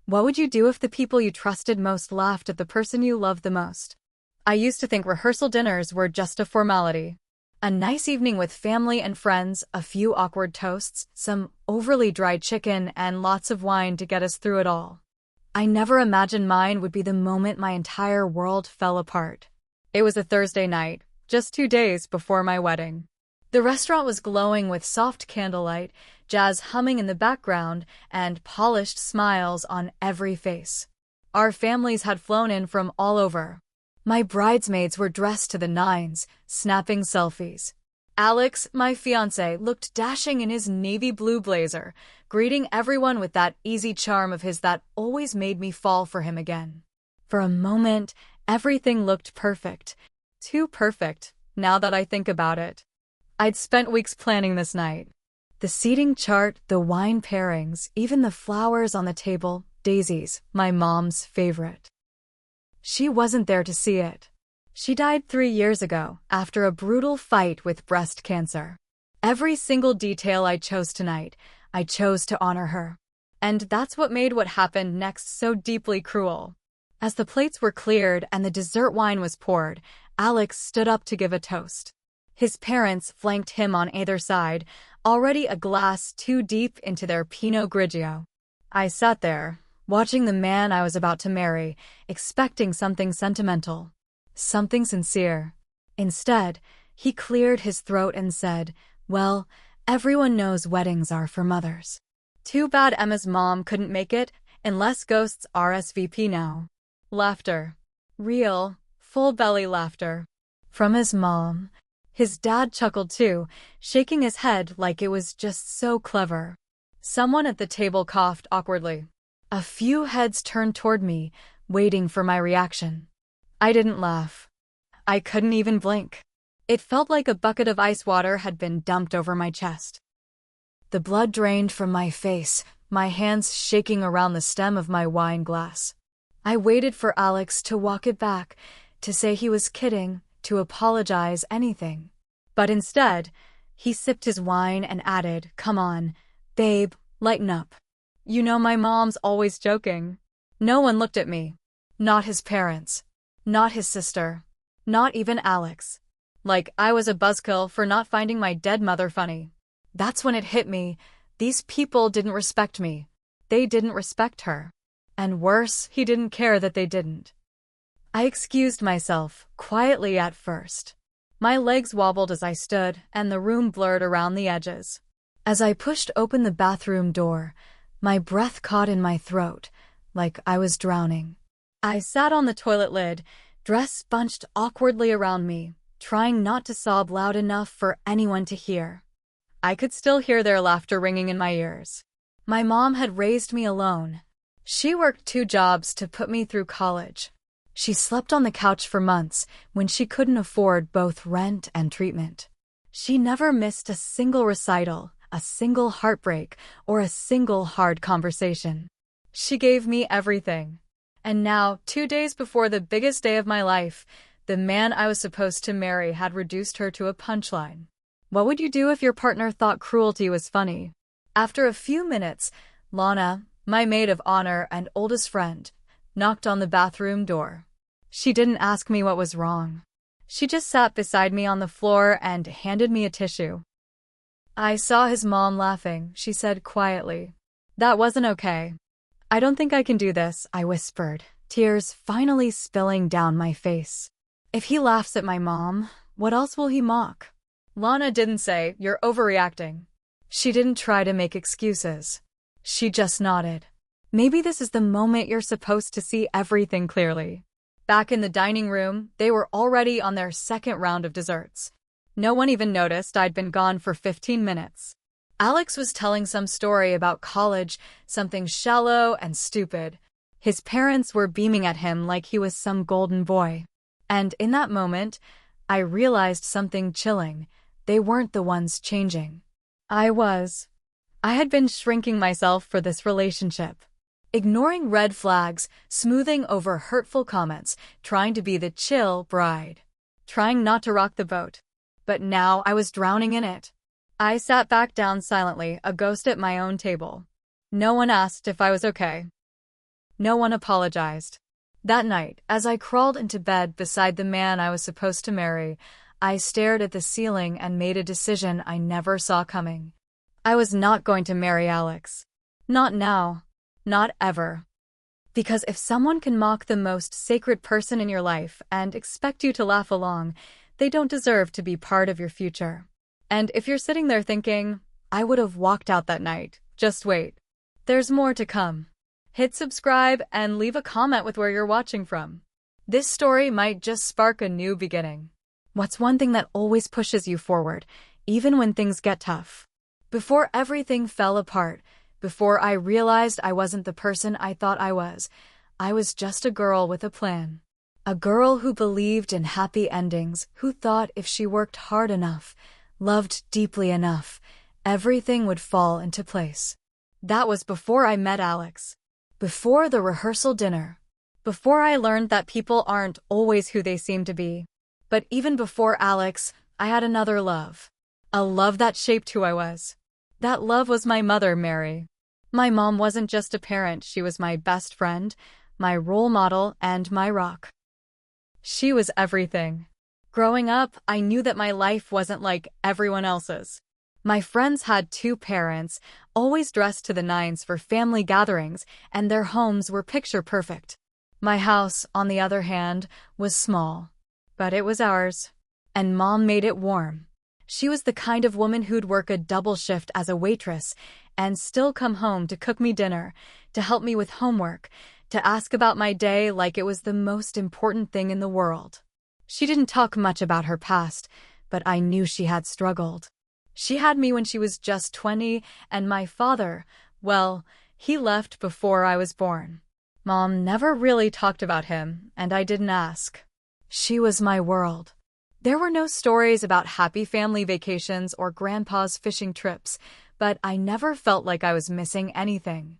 What would you do if the people you trusted most laughed at the person you loved the most? I used to think rehearsal dinners were just a formality. A nice evening with family and friends, a few awkward toasts, some overly dried chicken, and lots of wine to get us through it all. I never imagined mine would be the moment my entire world fell apart. It was a Thursday night, just 2 days before my wedding. The restaurant was glowing with soft candlelight, jazz humming in the background, and polished smiles on every face. Our families had flown in from all over. My bridesmaids were dressed to the nines, snapping selfies. Alex, my fiancé, looked dashing in his navy blue blazer, greeting everyone with that easy charm of his that always made me fall for him again. For a moment, everything looked perfect. Too perfect, now that I think about it. I'd spent weeks planning this night. The seating chart, the wine pairings, even the flowers on the table, daisies, my mom's favorite. She wasn't there to see it. She died 3 years ago, after a brutal fight with breast cancer. Every single detail I chose tonight, I chose to honor her. And that's what made what happened next so deeply cruel. As the plates were cleared and the dessert wine was poured, Alex stood up to give a toast. His parents flanked him on either side, already a glass too deep into their Pinot Grigio. I sat there, watching the man I was about to marry, expecting something sentimental, something sincere. Instead, he cleared his throat and said, "Well, everyone knows weddings are for mothers. Too bad Emma's mom couldn't make it, unless ghosts RSVP now." Laughter. Real, full-belly laughter. From his mom. His dad chuckled too, shaking his head like it was just so clever. Someone at the table coughed awkwardly. A few heads turned toward me, waiting for my reaction. I didn't laugh. I couldn't even blink. It felt like a bucket of ice water had been dumped over my chest. The blood drained from my face, my hands shaking around the stem of my wine glass. I waited for Alex to walk it back, to say he was kidding, to apologize, anything. But instead, he sipped his wine and added, "Come on, babe, lighten up. You know my mom's always joking." No one looked at me. Not his parents. Not his sister. Not even Alex. Like I was a buzzkill for not finding my dead mother funny. That's when it hit me. These people didn't respect me. They didn't respect her. And worse, he didn't care that they didn't. I excused myself, quietly at first. My legs wobbled as I stood, and the room blurred around the edges. As I pushed open the bathroom door, my breath caught in my throat, like I was drowning. I sat on the toilet lid, dress bunched awkwardly around me, trying not to sob loud enough for anyone to hear. I could still hear their laughter ringing in my ears. My mom had raised me alone. She worked 2 jobs to put me through college. She slept on the couch for months when she couldn't afford both rent and treatment. She never missed a single recital, a single heartbreak, or a single hard conversation. She gave me everything. And now, 2 days before the biggest day of my life, the man I was supposed to marry had reduced her to a punchline. What would you do if your partner thought cruelty was funny? After a few minutes, Lana, my maid of honor and oldest friend, knocked on the bathroom door. She didn't ask me what was wrong. She just sat beside me on the floor and handed me a tissue. "I saw his mom laughing," she said quietly. "That wasn't okay." "I don't think I can do this," I whispered, tears finally spilling down my face. "If he laughs at my mom, what else will he mock?" Lana didn't say, "You're overreacting." She didn't try to make excuses. She just nodded. "Maybe this is the moment you're supposed to see everything clearly." Back in the dining room, they were already on their second round of desserts. No one even noticed I'd been gone for 15 minutes. Alex was telling some story about college, something shallow and stupid. His parents were beaming at him like he was some golden boy. And in that moment, I realized something chilling. They weren't the ones changing. I was. I had been shrinking myself for this relationship. Ignoring red flags, smoothing over hurtful comments, trying to be the chill bride. Trying not to rock the boat. But now I was drowning in it. I sat back down silently, a ghost at my own table. No one asked if I was okay. No one apologized. That night, as I crawled into bed beside the man I was supposed to marry, I stared at the ceiling and made a decision I never saw coming. I was not going to marry Alex. Not now. Not ever. Because if someone can mock the most sacred person in your life and expect you to laugh along, they don't deserve to be part of your future. And if you're sitting there thinking, I would have walked out that night, just wait. There's more to come. Hit subscribe and leave a comment with where you're watching from. This story might just spark a new beginning. What's one thing that always pushes you forward, even when things get tough? Before everything fell apart, before I realized I wasn't the person I thought I was just a girl with a plan. A girl who believed in happy endings, who thought if she worked hard enough, loved deeply enough, everything would fall into place. That was before I met Alex. Before the rehearsal dinner. Before I learned that people aren't always who they seem to be. But even before Alex, I had another love. A love that shaped who I was. That love was my mother, Mary. My mom wasn't just a parent, she was my best friend, my role model, and my rock. She was everything. Growing up, I knew that my life wasn't like everyone else's. My friends had two parents, always dressed to the nines for family gatherings, and their homes were picture perfect. My house, on the other hand, was small. But it was ours. And Mom made it warm. She was the kind of woman who'd work a double shift as a waitress and still come home to cook me dinner, to help me with homework, to ask about my day like it was the most important thing in the world. She didn't talk much about her past, but I knew she had struggled. She had me when she was just 20, and my father, well, he left before I was born. Mom never really talked about him, and I didn't ask. She was my world. There were no stories about happy family vacations or grandpa's fishing trips, but I never felt like I was missing anything.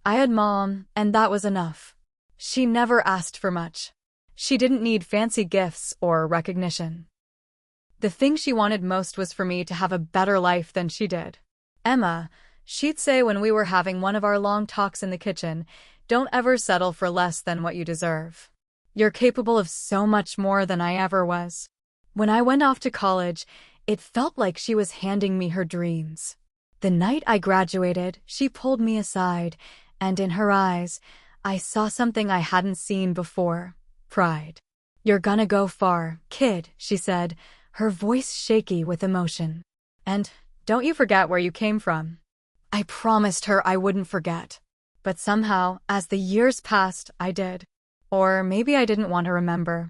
I had Mom, and that was enough. She never asked for much. She didn't need fancy gifts or recognition. The thing she wanted most was for me to have a better life than she did. Emma, she'd say when we were having one of our long talks in the kitchen, don't ever settle for less than what you deserve. You're capable of so much more than I ever was. When I went off to college, it felt like she was handing me her dreams. The night I graduated, she pulled me aside, and in her eyes, I saw something I hadn't seen before: pride. You're gonna go far, kid, she said, her voice shaky with emotion. And don't you forget where you came from. I promised her I wouldn't forget. But somehow, as the years passed, I did. Or maybe I didn't want to remember.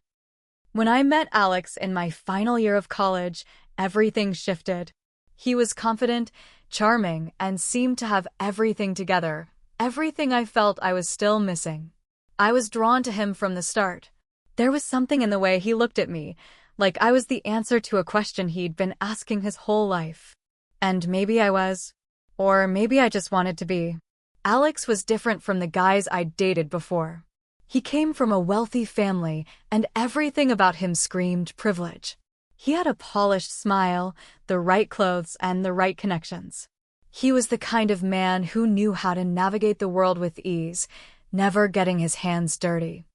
When I met Alex in my final year of college, everything shifted. He was confident, charming, and seemed to have everything together, everything I felt I was still missing. I was drawn to him from the start. There was something in the way he looked at me, like I was the answer to a question he'd been asking his whole life. And maybe I was. Or maybe I just wanted to be. Alex was different from the guys I'd dated before. He came from a wealthy family, and everything about him screamed privilege. He had a polished smile, the right clothes, and the right connections. He was the kind of man who knew how to navigate the world with ease, never getting his hands dirty.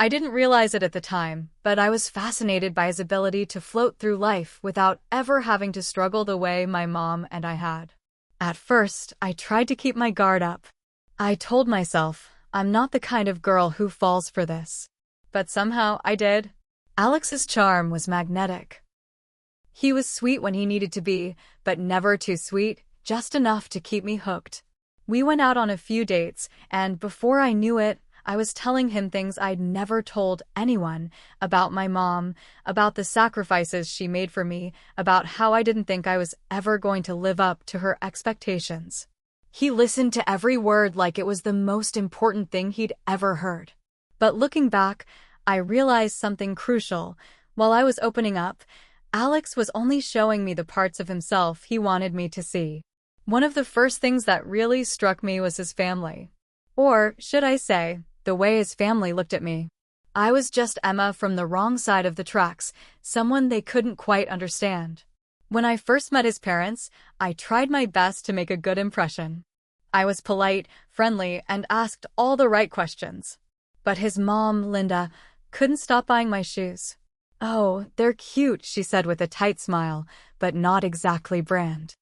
I didn't realize it at the time, but I was fascinated by his ability to float through life without ever having to struggle the way my mom and I had. At first, I tried to keep my guard up. I told myself, I'm not the kind of girl who falls for this. But somehow I did. Alex's charm was magnetic. He was sweet when he needed to be, but never too sweet, just enough to keep me hooked. We went out on a few dates, and before I knew it, I was telling him things I'd never told anyone, about my mom, about the sacrifices she made for me, about how I didn't think I was ever going to live up to her expectations. He listened to every word like it was the most important thing he'd ever heard. But looking back, I realized something crucial. While I was opening up, Alex was only showing me the parts of himself he wanted me to see. One of the first things that really struck me was his family. Or, should I say, the way his family looked at me. I was just Emma from the wrong side of the tracks, someone they couldn't quite understand. When I first met his parents, I tried my best to make a good impression. I was polite, friendly, and asked all the right questions. But his mom, Linda, couldn't stop buying my shoes. "Oh, they're cute," she said with a tight smile, but not exactly brand.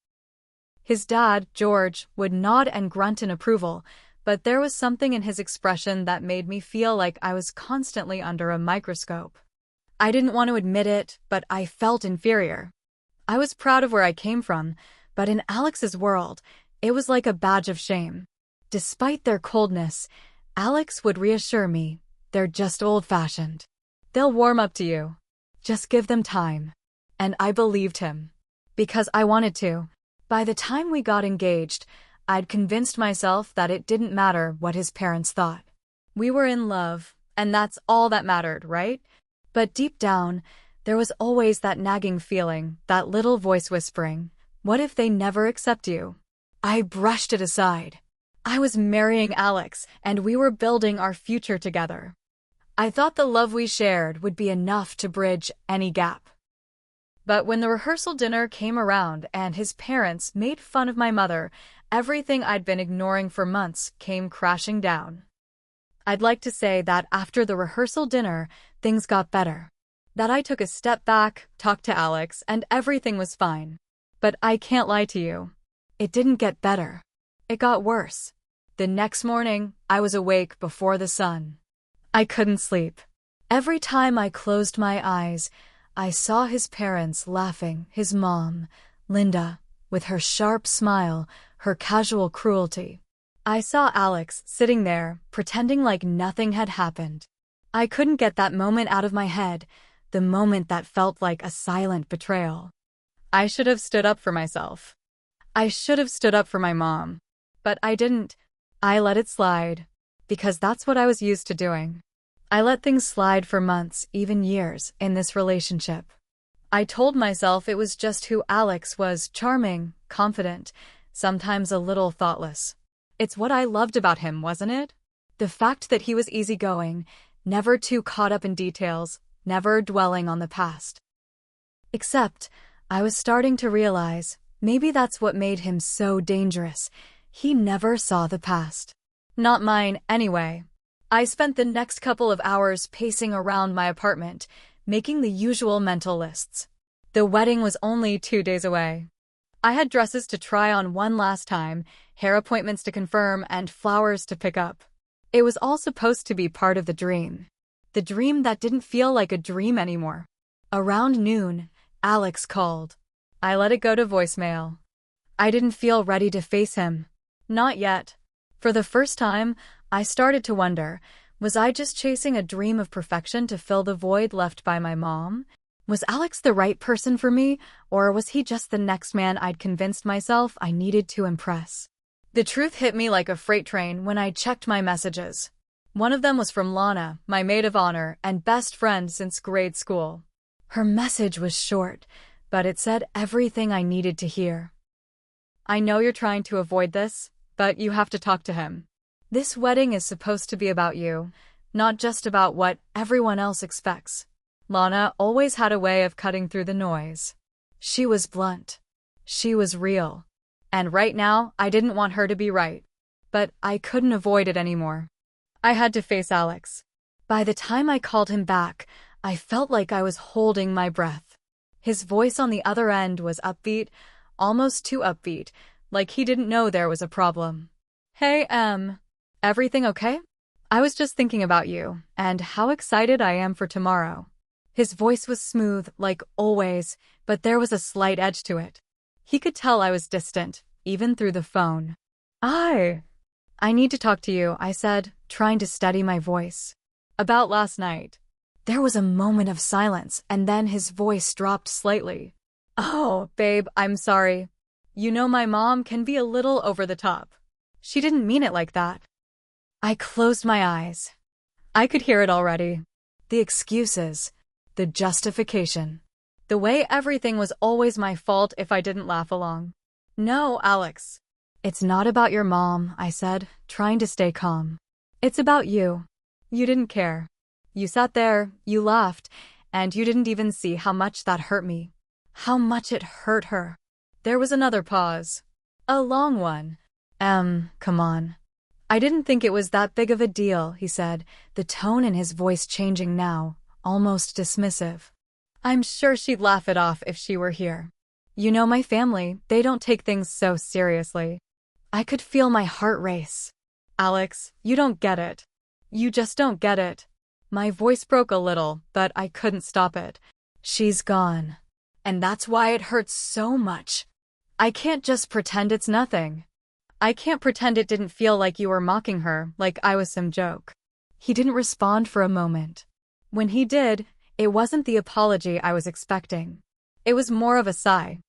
His dad, George, would nod and grunt in approval, but there was something in his expression that made me feel like I was constantly under a microscope. I didn't want to admit it, but I felt inferior. I was proud of where I came from, but in Alex's world, it was like a badge of shame. Despite their coldness, Alex would reassure me, "They're just old-fashioned. They'll warm up to you. Just give them time." And I believed him. Because I wanted to. By the time we got engaged, I'd convinced myself that it didn't matter what his parents thought. We were in love, and that's all that mattered, right? But deep down, there was always that nagging feeling, that little voice whispering, "What if they never accept you?" I brushed it aside. I was marrying Alex, and we were building our future together. I thought the love we shared would be enough to bridge any gap. But when the rehearsal dinner came around and his parents made fun of my mother, everything I'd been ignoring for months came crashing down. I'd like to say that after the rehearsal dinner, things got better. That I took a step back, talked to Alex, and everything was fine. But I can't lie to you. It didn't get better. It got worse. The next morning, I was awake before the sun. I couldn't sleep. Every time I closed my eyes, I saw his parents laughing, his mom, Linda, with her sharp smile, her casual cruelty. I saw Alex sitting there, pretending like nothing had happened. I couldn't get that moment out of my head, the moment that felt like a silent betrayal. I should have stood up for myself. I should have stood up for my mom. But I didn't. I let it slide. Because that's what I was used to doing. I let things slide for months, even years, in this relationship. I told myself it was just who Alex was, charming, confident, sometimes a little thoughtless. It's what I loved about him, wasn't it? The fact that he was easygoing, never too caught up in details, never dwelling on the past. Except, I was starting to realize, maybe that's what made him so dangerous. He never saw the past. Not mine, anyway. I spent the next couple of hours pacing around my apartment, making the usual mental lists. The wedding was only 2 days away. I had dresses to try on one last time, hair appointments to confirm, and flowers to pick up. It was all supposed to be part of the dream. The dream that didn't feel like a dream anymore. Around noon, Alex called. I let it go to voicemail. I didn't feel ready to face him. Not yet. For the first time, I started to wonder, was I just chasing a dream of perfection to fill the void left by my mom? Was Alex the right person for me, or was he just the next man I'd convinced myself I needed to impress? The truth hit me like a freight train when I checked my messages. One of them was from Lana, my maid of honor and best friend since grade school. Her message was short, but it said everything I needed to hear. "I know you're trying to avoid this, but you have to talk to him. This wedding is supposed to be about you, not just about what everyone else expects." Lana always had a way of cutting through the noise. She was blunt. She was real. And right now, I didn't want her to be right. But I couldn't avoid it anymore. I had to face Alex. By the time I called him back, I felt like I was holding my breath. His voice on the other end was upbeat, almost too upbeat, like he didn't know there was a problem. "Hey, everything okay? I was just thinking about you, and how excited I am for tomorrow." His voice was smooth, like always, but there was a slight edge to it. He could tell I was distant, even through the phone. I need to talk to you," I said, trying to steady my voice. "About last night." There was a moment of silence, and then his voice dropped slightly. "Oh, babe, I'm sorry. You know my mom can be a little over the top. She didn't mean it like that." I closed my eyes. I could hear it already. The excuses. The justification. The way everything was always my fault if I didn't laugh along. "No, Alex. It's not about your mom," I said, trying to stay calm. "It's about you. You didn't care. You sat there, you laughed, and you didn't even see how much that hurt me. How much it hurt her." There was another pause. A long one. Come on. I didn't think it was that big of a deal, he said, the tone in his voice changing now, almost dismissive. I'm sure she'd laugh it off if she were here. You know my family, they don't take things so seriously. I could feel my heart race. Alex, you don't get it. You just don't get it. My voice broke a little, but I couldn't stop it. She's gone. And that's why it hurts so much. I can't just pretend it's nothing. I can't pretend it didn't feel like you were mocking her, like I was some joke. He didn't respond for a moment. When he did, it wasn't the apology I was expecting. It was more of a sigh.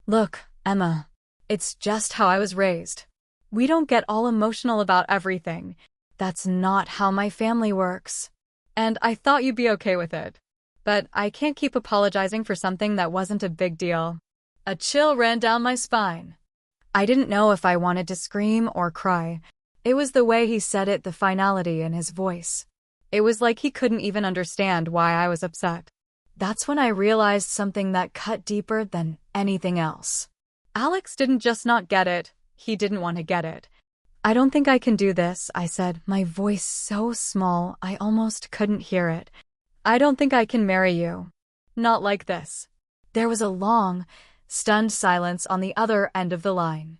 Look, Emma, it's just how I was raised. We don't get all emotional about everything. That's not how my family works. And I thought you'd be okay with it. But I can't keep apologizing for something that wasn't a big deal. A chill ran down my spine. I didn't know if I wanted to scream or cry. It was the way he said it, the finality in his voice. It was like he couldn't even understand why I was upset. That's when I realized something that cut deeper than anything else. Alex didn't just not get it, he didn't want to get it. I don't think I can do this, I said, my voice so small I almost couldn't hear it. I don't think I can marry you. Not like this. There was a long, stunned silence on the other end of the line.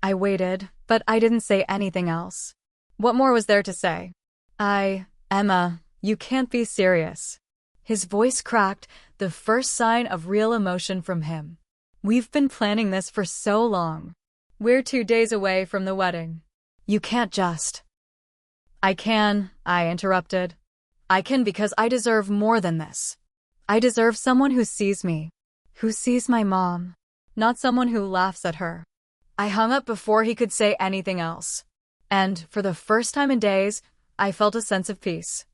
I waited, but I didn't say anything else. What more was there to say? Emma, you can't be serious. His voice cracked, the first sign of real emotion from him. We've been planning this for so long. We're 2 days away from the wedding. You can't just. I can, I interrupted. I can because I deserve more than this. I deserve someone who sees me, who sees my mom, not someone who laughs at her. I hung up before he could say anything else. And, for the first time in days, I felt a sense of peace.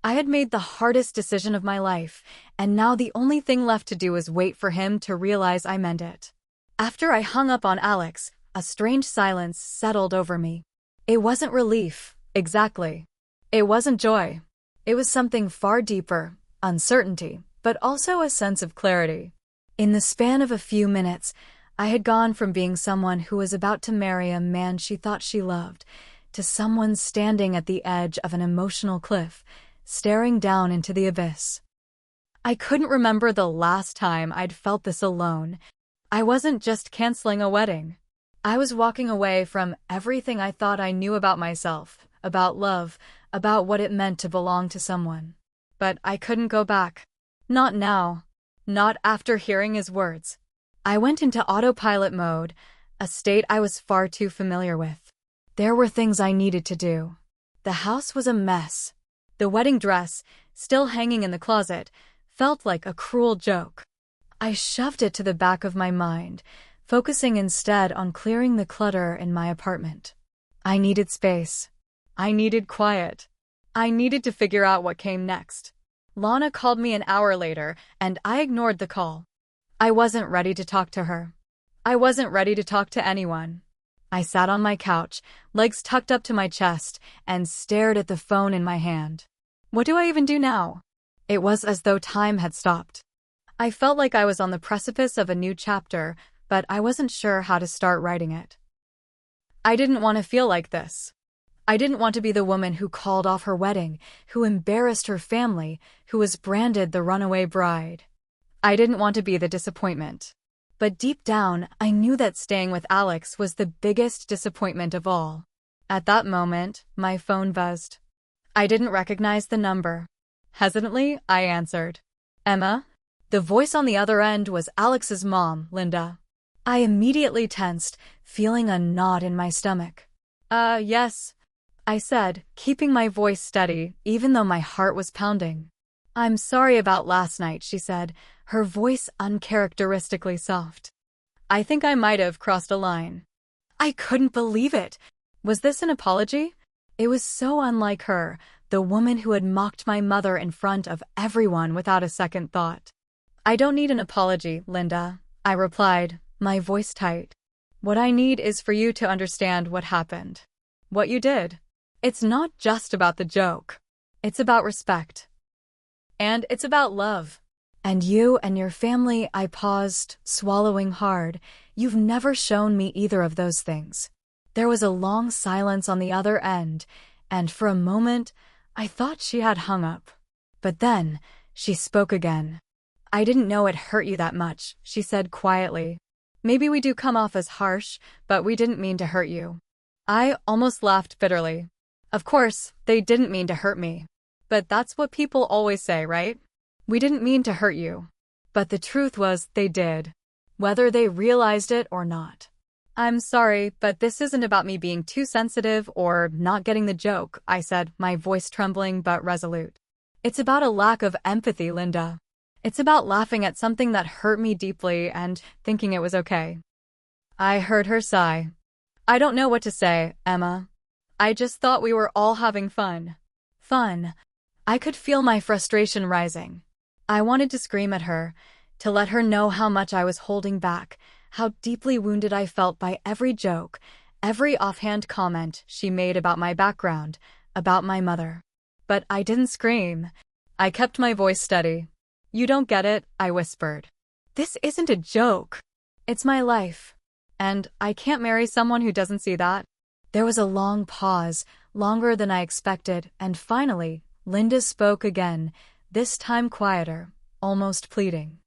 I had made the hardest decision of my life, and now the only thing left to do was wait for him to realize I meant it. After I hung up on Alex, a strange silence settled over me. It wasn't relief, exactly. It wasn't joy. It was something far deeper, uncertainty, but also a sense of clarity. In the span of a few minutes, I had gone from being someone who was about to marry a man she thought she loved, to someone standing at the edge of an emotional cliff, staring down into the abyss. I couldn't remember the last time I'd felt this alone. I wasn't just canceling a wedding. I was walking away from everything I thought I knew about myself, about love, about what it meant to belong to someone. But I couldn't go back. Not now. Not after hearing his words. I went into autopilot mode, a state I was far too familiar with. There were things I needed to do. The house was a mess. The wedding dress, still hanging in the closet, felt like a cruel joke. I shoved it to the back of my mind, focusing instead on clearing the clutter in my apartment. I needed space. I needed quiet. I needed to figure out what came next. Lana called me an hour later, and I ignored the call. I wasn't ready to talk to her. I wasn't ready to talk to anyone. I sat on my couch, legs tucked up to my chest, and stared at the phone in my hand. What do I even do now? It was as though time had stopped. I felt like I was on the precipice of a new chapter, but I wasn't sure how to start writing it. I didn't want to feel like this. I didn't want to be the woman who called off her wedding, who embarrassed her family, who was branded the runaway bride. I didn't want to be the disappointment. But deep down, I knew that staying with Alex was the biggest disappointment of all. At that moment, my phone buzzed. I didn't recognize the number. Hesitantly, I answered. Emma? The voice on the other end was Alex's mom, Linda. I immediately tensed, feeling a knot in my stomach. Yes, I said, keeping my voice steady, even though my heart was pounding. I'm sorry about last night, she said, her voice uncharacteristically soft. I think I might have crossed a line. I couldn't believe it. Was this an apology? It was so unlike her, the woman who had mocked my mother in front of everyone without a second thought. I don't need an apology, Linda, I replied, my voice tight. What I need is for you to understand what happened. What you did. It's not just about the joke. It's about respect. And it's about love. And you and your family, I paused, swallowing hard. You've never shown me either of those things. There was a long silence on the other end, and for a moment, I thought she had hung up. But then, she spoke again. "I didn't know it hurt you that much," she said quietly. "Maybe we do come off as harsh, but we didn't mean to hurt you." I almost laughed bitterly. Of course, they didn't mean to hurt me. But that's what people always say, right? We didn't mean to hurt you. But the truth was, they did. Whether they realized it or not. "I'm sorry, but this isn't about me being too sensitive or not getting the joke," I said, my voice trembling but resolute. "It's about a lack of empathy, Linda. It's about laughing at something that hurt me deeply and thinking it was okay." I heard her sigh. "I don't know what to say, Emma. I just thought we were all having fun." Fun. I could feel my frustration rising. I wanted to scream at her, to let her know how much I was holding back, how deeply wounded I felt by every joke, every offhand comment she made about my background, about my mother. But I didn't scream. I kept my voice steady. "You don't get it," I whispered. "This isn't a joke. It's my life. And I can't marry someone who doesn't see that." There was a long pause, longer than I expected, and finally, Linda spoke again, this time quieter, almost pleading.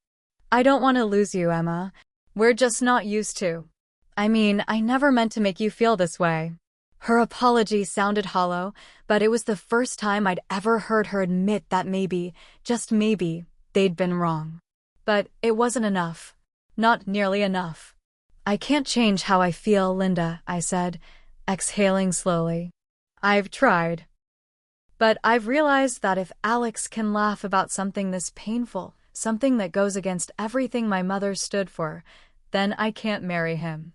"I don't want to lose you, Emma. We're just not used to. I mean, I never meant to make you feel this way." Her apology sounded hollow, but it was the first time I'd ever heard her admit that maybe, just maybe, they'd been wrong. But it wasn't enough. Not nearly enough. "I can't change how I feel, Linda," I said, exhaling slowly. "I've tried. But I've realized that if Alex can laugh about something this painful, something that goes against everything my mother stood for, then I can't marry him.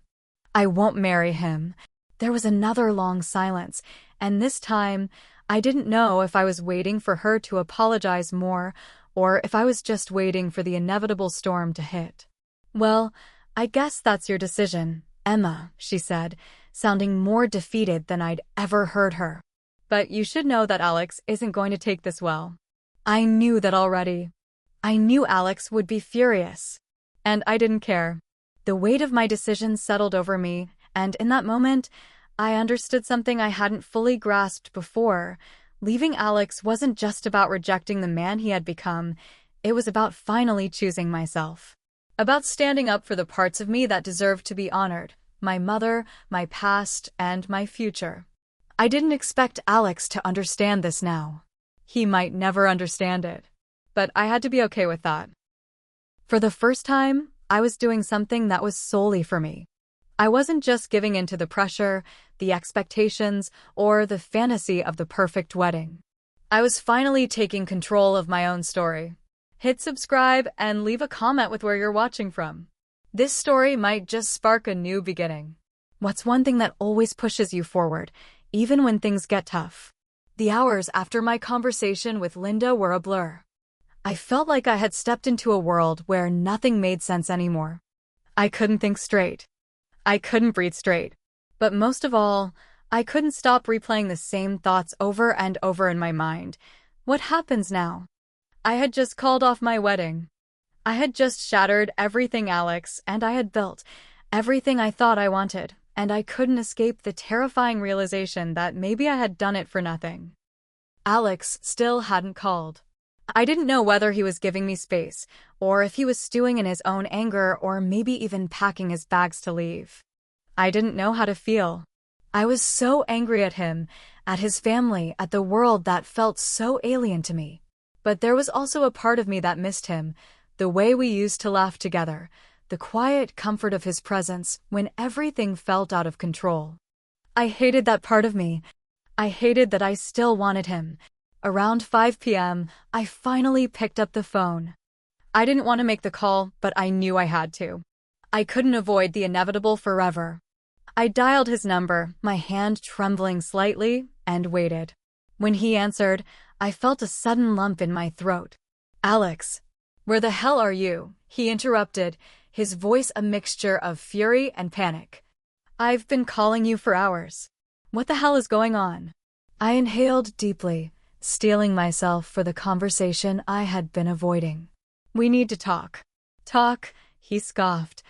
I won't marry him." There was another long silence, and this time, I didn't know if I was waiting for her to apologize more, or if I was just waiting for the inevitable storm to hit. "Well, I guess that's your decision, Emma," she said, sounding more defeated than I'd ever heard her. "But you should know that Alex isn't going to take this well." I knew that already. I knew Alex would be furious. And I didn't care. The weight of my decision settled over me, and in that moment, I understood something I hadn't fully grasped before. Leaving Alex wasn't just about rejecting the man he had become, it was about finally choosing myself. About standing up for the parts of me that deserved to be honored, my mother, my past, and my future. I didn't expect Alex to understand this now. He might never understand it. But I had to be okay with that. For the first time, I was doing something that was solely for me. I wasn't just giving in to the pressure, the expectations, or the fantasy of the perfect wedding. I was finally taking control of my own story. Hit subscribe and leave a comment with where you're watching from. This story might just spark a new beginning. What's one thing that always pushes you forward, even when things get tough? The hours after my conversation with Linda were a blur. I felt like I had stepped into a world where nothing made sense anymore. I couldn't think straight. I couldn't breathe straight. But most of all, I couldn't stop replaying the same thoughts over and over in my mind. What happens now? I had just called off my wedding. I had just shattered everything Alex and I had built, everything I thought I wanted, and I couldn't escape the terrifying realization that maybe I had done it for nothing. Alex still hadn't called. I didn't know whether he was giving me space, or if he was stewing in his own anger, or maybe even packing his bags to leave. I didn't know how to feel. I was so angry at him, at his family, at the world that felt so alien to me. But there was also a part of me that missed him, the way we used to laugh together, the quiet comfort of his presence when everything felt out of control. I hated that part of me. I hated that I still wanted him. Around 5 p.m., I finally picked up the phone. I didn't want to make the call, but I knew I had to. I couldn't avoid the inevitable forever. I dialed his number, my hand trembling slightly, and waited. When he answered, I felt a sudden lump in my throat. "Alex, where the hell are you?" he interrupted, his voice a mixture of fury and panic. "I've been calling you for hours. What the hell is going on?" I inhaled deeply, steeling myself for the conversation I had been avoiding. "We need to talk." "Talk?" he scoffed.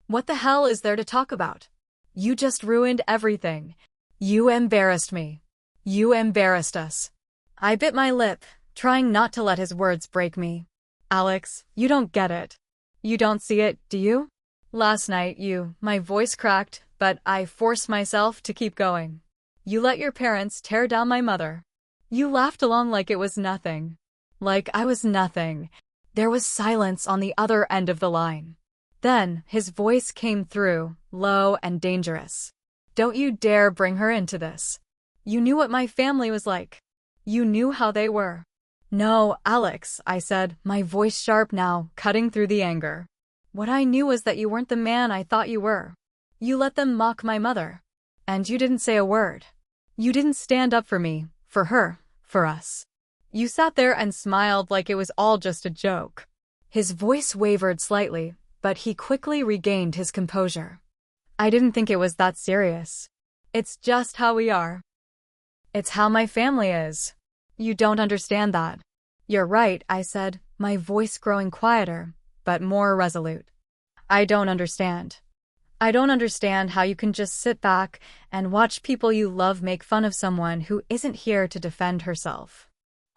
"What the hell is there to talk about? You just ruined everything. You embarrassed me. You embarrassed us. I bit my lip, trying not to let his words break me. Alex, you don't get it. You don't see it, do you? Last night, my voice cracked, but I forced myself to keep going. You let your parents tear down my mother. You laughed along like it was nothing. Like I was nothing. There was silence on the other end of the line. Then, his voice came through, low and dangerous. Don't you dare bring her into this. You knew what my family was like. You knew how they were. No, Alex, I said, my voice sharp now, cutting through the anger. What I knew was that you weren't the man I thought you were. You let them mock my mother. And you didn't say a word. You didn't stand up for me, for her, for us. You sat there and smiled like it was all just a joke. His voice wavered slightly, but he quickly regained his composure. I didn't think it was that serious. It's just how we are. It's how my family is. You don't understand that. You're right, I said, my voice growing quieter, but more resolute. I don't understand. I don't understand how you can just sit back and watch people you love make fun of someone who isn't here to defend herself.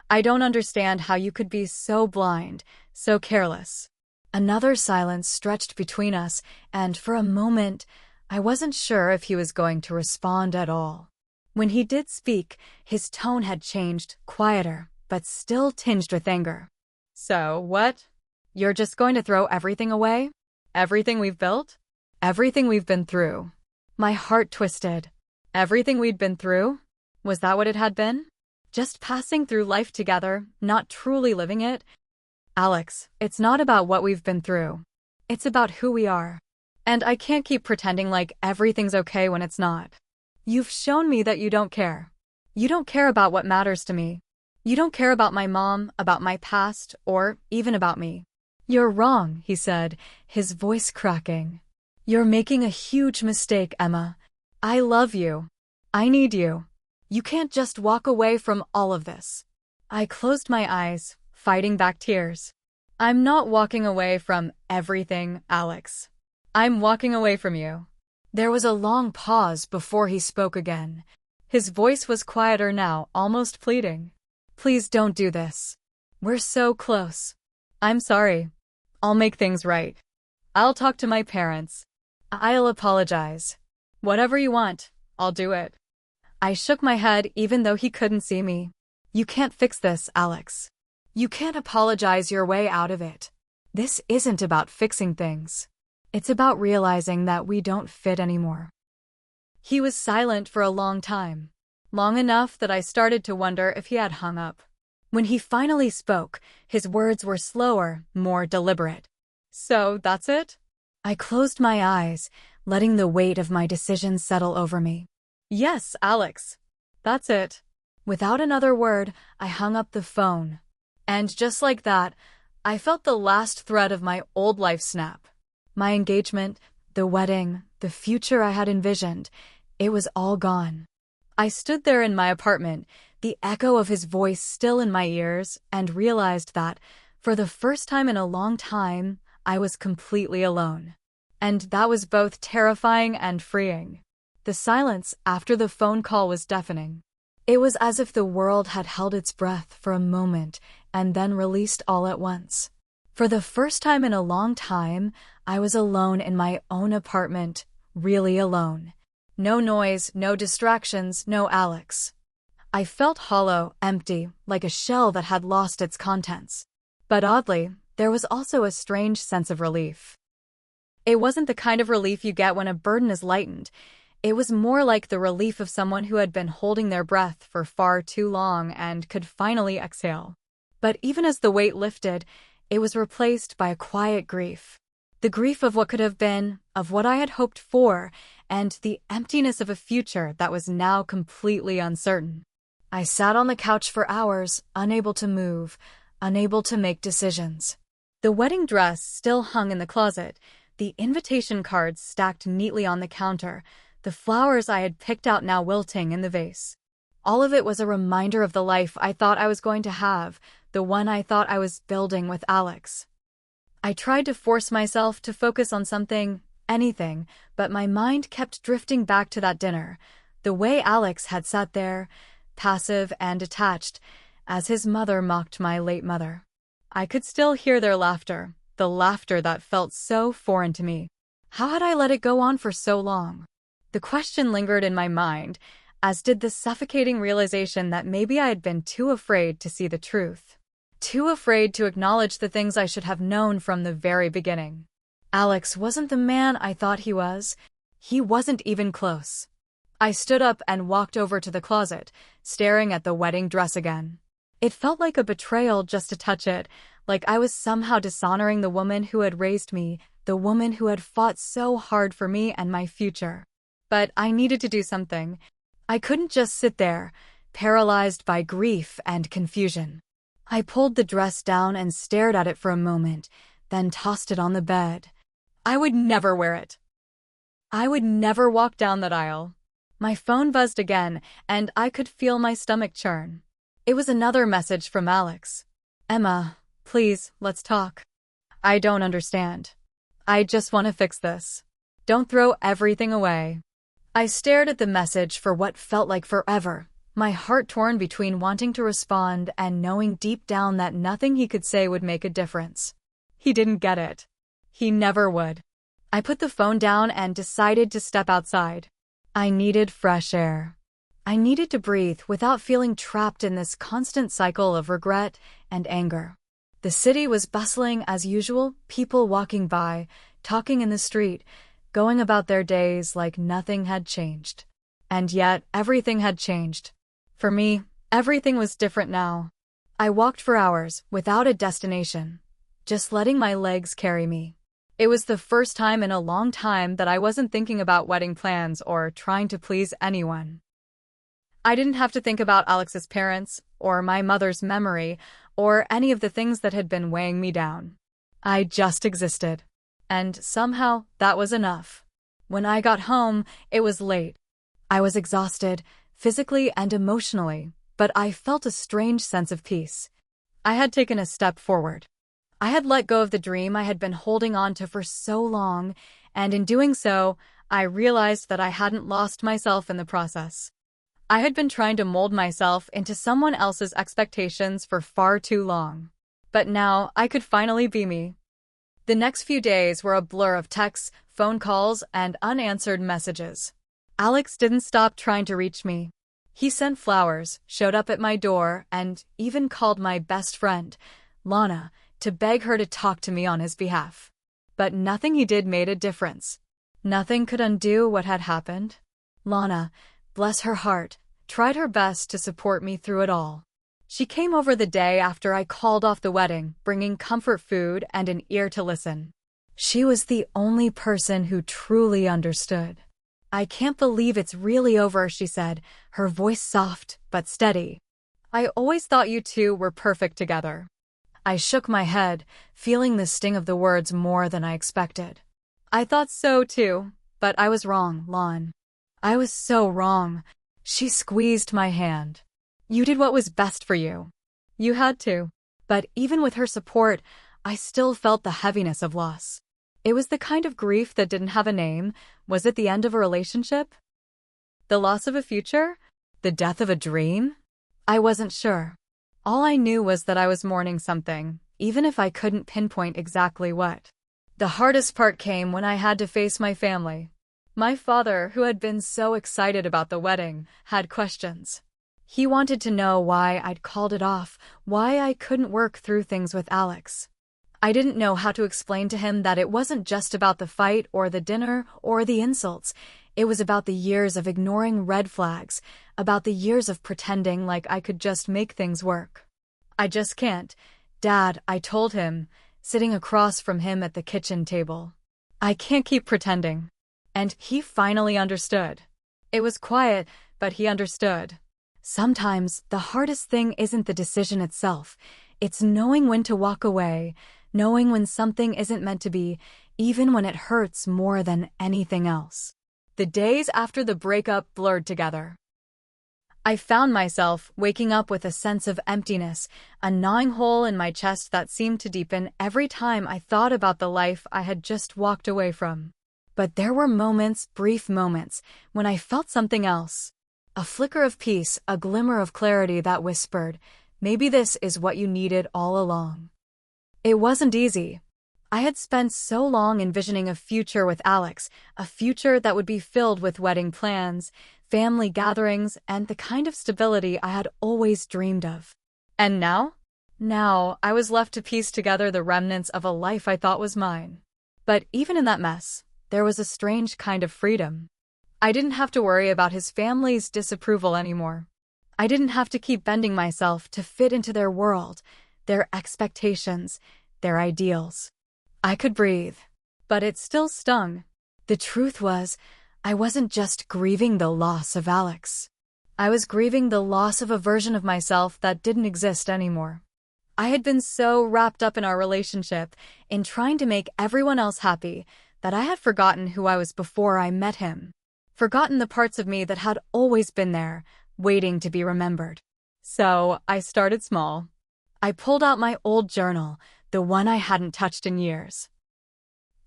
I don't understand how you could be so blind, so careless. Another silence stretched between us, and for a moment, I wasn't sure if he was going to respond at all. When he did speak, his tone had changed, quieter, but still tinged with anger. So, what? You're just going to throw everything away? Everything we've built? Everything we've been through? My heart twisted. Everything we'd been through? Was that what it had been? Just passing through life together, not truly living it? Alex, it's not about what we've been through. It's about who we are. And I can't keep pretending like everything's okay when it's not. You've shown me that you don't care. You don't care about what matters to me. You don't care about my mom, about my past, or even about me. You're wrong, he said, his voice cracking. You're making a huge mistake, Emma. I love you. I need you. You can't just walk away from all of this. I closed my eyes, fighting back tears. I'm not walking away from everything, Alex. I'm walking away from you. There was a long pause before he spoke again. His voice was quieter now, almost pleading. Please don't do this. We're so close. I'm sorry. I'll make things right. I'll talk to my parents. I'll apologize. Whatever you want, I'll do it. I shook my head even though he couldn't see me. You can't fix this, Alex. You can't apologize your way out of it. This isn't about fixing things. It's about realizing that we don't fit anymore. He was silent for a long time. Long enough that I started to wonder if he had hung up. When he finally spoke, his words were slower, more deliberate. So, that's it? I closed my eyes, letting the weight of my decision settle over me. Yes, Alex. That's it. Without another word, I hung up the phone. And just like that, I felt the last thread of my old life snap. My engagement, the wedding, the future I had envisioned, it was all gone. I stood there in my apartment, the echo of his voice still in my ears, and realized that, for the first time in a long time, I was completely alone. And that was both terrifying and freeing. The silence after the phone call was deafening. It was as if the world had held its breath for a moment and then released all at once. For the first time in a long time, I was alone in my own apartment, really alone. No noise, no distractions, no Alex. I felt hollow, empty, like a shell that had lost its contents. But oddly, there was also a strange sense of relief. It wasn't the kind of relief you get when a burden is lightened. It was more like the relief of someone who had been holding their breath for far too long and could finally exhale. But even as the weight lifted, it was replaced by a quiet grief. The grief of what could have been, of what I had hoped for, and the emptiness of a future that was now completely uncertain. I sat on the couch for hours, unable to move, unable to make decisions. The wedding dress still hung in the closet, the invitation cards stacked neatly on the counter, the flowers I had picked out now wilting in the vase. All of it was a reminder of the life I thought I was going to have, the one I thought I was building with Alex. I tried to force myself to focus on something anything, but my mind kept drifting back to that dinner, the way Alex had sat there, passive and detached, as his mother mocked my late mother. I could still hear their laughter, the laughter that felt so foreign to me. How had I let it go on for so long? The question lingered in my mind, as did the suffocating realization that maybe I had been too afraid to see the truth. Too afraid to acknowledge the things I should have known from the very beginning. Alex wasn't the man I thought he was. He wasn't even close. I stood up and walked over to the closet, staring at the wedding dress again. It felt like a betrayal just to touch it, like I was somehow dishonoring the woman who had raised me, the woman who had fought so hard for me and my future. But I needed to do something. I couldn't just sit there, paralyzed by grief and confusion. I pulled the dress down and stared at it for a moment, then tossed it on the bed. I would never wear it. I would never walk down that aisle. My phone buzzed again, and I could feel my stomach churn. It was another message from Alex. "Emma, please, let's talk. I don't understand. I just want to fix this. Don't throw everything away." I stared at the message for what felt like forever, my heart torn between wanting to respond and knowing deep down that nothing he could say would make a difference. He didn't get it. He never would. I put the phone down and decided to step outside. I needed fresh air. I needed to breathe without feeling trapped in this constant cycle of regret and anger. The city was bustling as usual, people walking by, talking in the street, going about their days like nothing had changed. And yet, everything had changed. For me, everything was different now. I walked for hours, without a destination, just letting my legs carry me. It was the first time in a long time that I wasn't thinking about wedding plans or trying to please anyone. I didn't have to think about Alex's parents, or my mother's memory, or any of the things that had been weighing me down. I just existed. And somehow, that was enough. When I got home, it was late. I was exhausted, physically and emotionally, but I felt a strange sense of peace. I had taken a step forward. I had let go of the dream I had been holding on to for so long, and in doing so, I realized that I hadn't lost myself in the process. I had been trying to mold myself into someone else's expectations for far too long. But now, I could finally be me. The next few days were a blur of texts, phone calls, and unanswered messages. Alex didn't stop trying to reach me. He sent flowers, showed up at my door, and even called my best friend, Lana, to beg her to talk to me on his behalf. But nothing he did made a difference. Nothing could undo what had happened. Lana, bless her heart, tried her best to support me through it all. She came over the day after I called off the wedding, bringing comfort food and an ear to listen. She was the only person who truly understood. "I can't believe it's really over," she said, her voice soft but steady. "I always thought you two were perfect together." I shook my head, feeling the sting of the words more than I expected. "I thought so too, but I was wrong, Lon. I was so wrong." She squeezed my hand. "You did what was best for you. You had to." But even with her support, I still felt the heaviness of loss. It was the kind of grief that didn't have a name. Was it the end of a relationship? The loss of a future? The death of a dream? I wasn't sure. All I knew was that I was mourning something, even if I couldn't pinpoint exactly what. The hardest part came when I had to face my family. My father, who had been so excited about the wedding, had questions. He wanted to know why I'd called it off, why I couldn't work through things with Alex. I didn't know how to explain to him that it wasn't just about the fight or the dinner or the insults. It was about the years of ignoring red flags, about the years of pretending like I could just make things work. "I just can't, Dad," I told him, sitting across from him at the kitchen table. "I can't keep pretending." And he finally understood. It was quiet, but he understood. Sometimes the hardest thing isn't the decision itself. It's knowing when to walk away, knowing when something isn't meant to be, even when it hurts more than anything else. The days after the breakup blurred together. I found myself waking up with a sense of emptiness, a gnawing hole in my chest that seemed to deepen every time I thought about the life I had just walked away from. But there were moments, brief moments, when I felt something else. A flicker of peace, a glimmer of clarity that whispered, maybe this is what you needed all along. It wasn't easy. I had spent so long envisioning a future with Alex, a future that would be filled with wedding plans, family gatherings, and the kind of stability I had always dreamed of. And now? Now, I was left to piece together the remnants of a life I thought was mine. But even in that mess, there was a strange kind of freedom. I didn't have to worry about his family's disapproval anymore. I didn't have to keep bending myself to fit into their world, their expectations, their ideals. I could breathe, but it still stung. The truth was, I wasn't just grieving the loss of Alex. I was grieving the loss of a version of myself that didn't exist anymore. I had been so wrapped up in our relationship, in trying to make everyone else happy, that I had forgotten who I was before I met him. Forgotten the parts of me that had always been there, waiting to be remembered. So, I started small. I pulled out my old journal, the one I hadn't touched in years.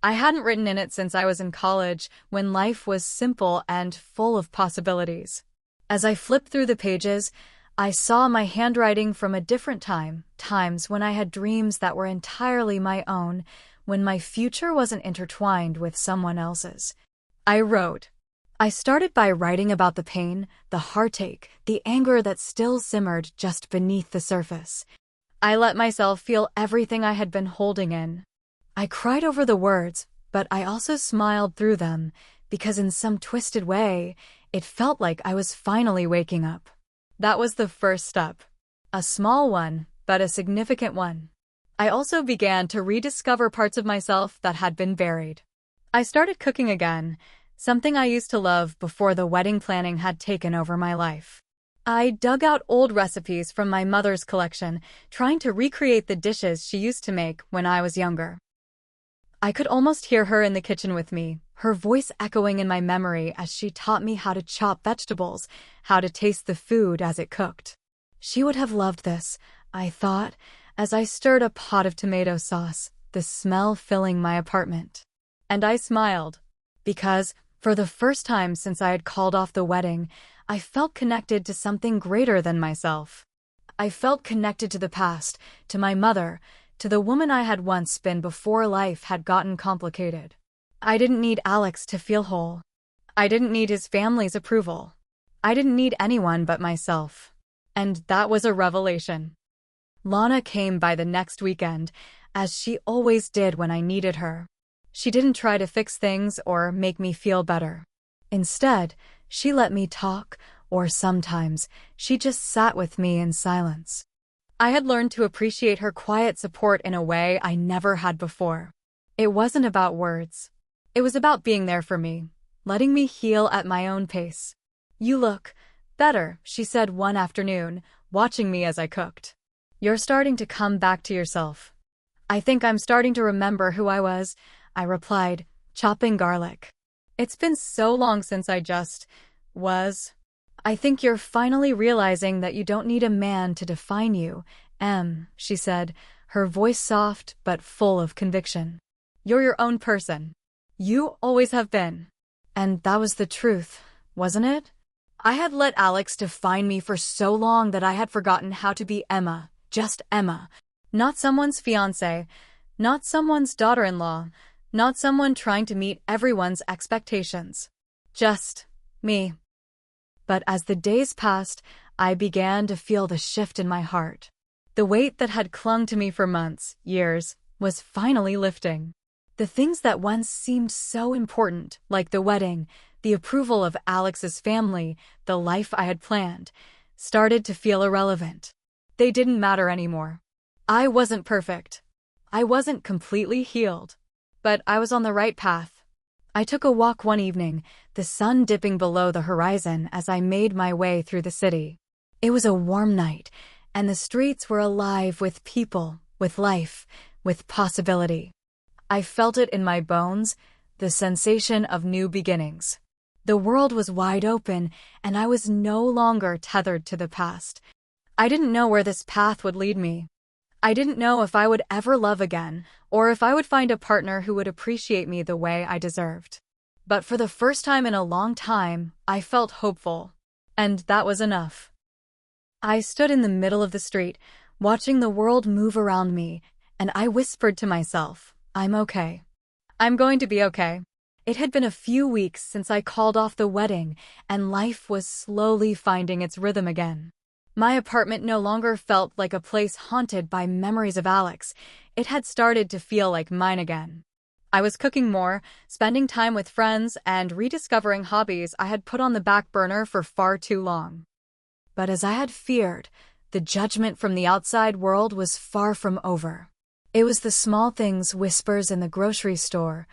I hadn't written in it since I was in college, when life was simple and full of possibilities. As I flipped through the pages, I saw my handwriting from a different time, times when I had dreams that were entirely my own, when my future wasn't intertwined with someone else's. I wrote. I started by writing about the pain, the heartache, the anger that still simmered just beneath the surface. I let myself feel everything I had been holding in. I cried over the words, but I also smiled through them, because in some twisted way, it felt like I was finally waking up. That was the first step. A small one, but a significant one. I also began to rediscover parts of myself that had been buried. I started cooking again, something I used to love before the wedding planning had taken over my life. I dug out old recipes from my mother's collection, trying to recreate the dishes she used to make when I was younger. I could almost hear her in the kitchen with me, her voice echoing in my memory as she taught me how to chop vegetables, how to taste the food as it cooked. She would have loved this, I thought, as I stirred a pot of tomato sauce, the smell filling my apartment. And I smiled, because, for the first time since I had called off the wedding, I felt connected to something greater than myself. I felt connected to the past, to my mother, to the woman I had once been before life had gotten complicated. I didn't need Alex to feel whole. I didn't need his family's approval. I didn't need anyone but myself. And that was a revelation. Lana came by the next weekend, as she always did when I needed her. She didn't try to fix things or make me feel better. Instead, she let me talk, or sometimes, she just sat with me in silence. I had learned to appreciate her quiet support in a way I never had before. It wasn't about words. It was about being there for me, letting me heal at my own pace. "You look better," she said one afternoon, watching me as I cooked. "You're starting to come back to yourself." "I think I'm starting to remember who I was," I replied, chopping garlic. "It's been so long since I just was." "I think you're finally realizing that you don't need a man to define you, she said, her voice soft but full of conviction. "You're your own person. You always have been." And that was the truth, wasn't it? I had let Alex define me for so long that I had forgotten how to be Emma, just Emma. Not someone's fiancée, not someone's daughter-in-law, not someone trying to meet everyone's expectations. Just me. But as the days passed, I began to feel the shift in my heart. The weight that had clung to me for months, years, was finally lifting. The things that once seemed so important, like the wedding, the approval of Alex's family, the life I had planned, started to feel irrelevant. They didn't matter anymore. I wasn't perfect. I wasn't completely healed. But I was on the right path. I took a walk one evening, the sun dipping below the horizon as I made my way through the city. It was a warm night, and the streets were alive with people, with life, with possibility. I felt it in my bones, the sensation of new beginnings. The world was wide open, and I was no longer tethered to the past. I didn't know where this path would lead me. I didn't know if I would ever love again, or if I would find a partner who would appreciate me the way I deserved. But for the first time in a long time, I felt hopeful. And that was enough. I stood in the middle of the street, watching the world move around me, and I whispered to myself, I'm okay. I'm going to be okay. It had been a few weeks since I called off the wedding, and life was slowly finding its rhythm again. My apartment no longer felt like a place haunted by memories of Alex. It had started to feel like mine again. I was cooking more, spending time with friends, and rediscovering hobbies I had put on the back burner for far too long. But as I had feared, the judgment from the outside world was far from over. It was the small things, whispers in the grocery store,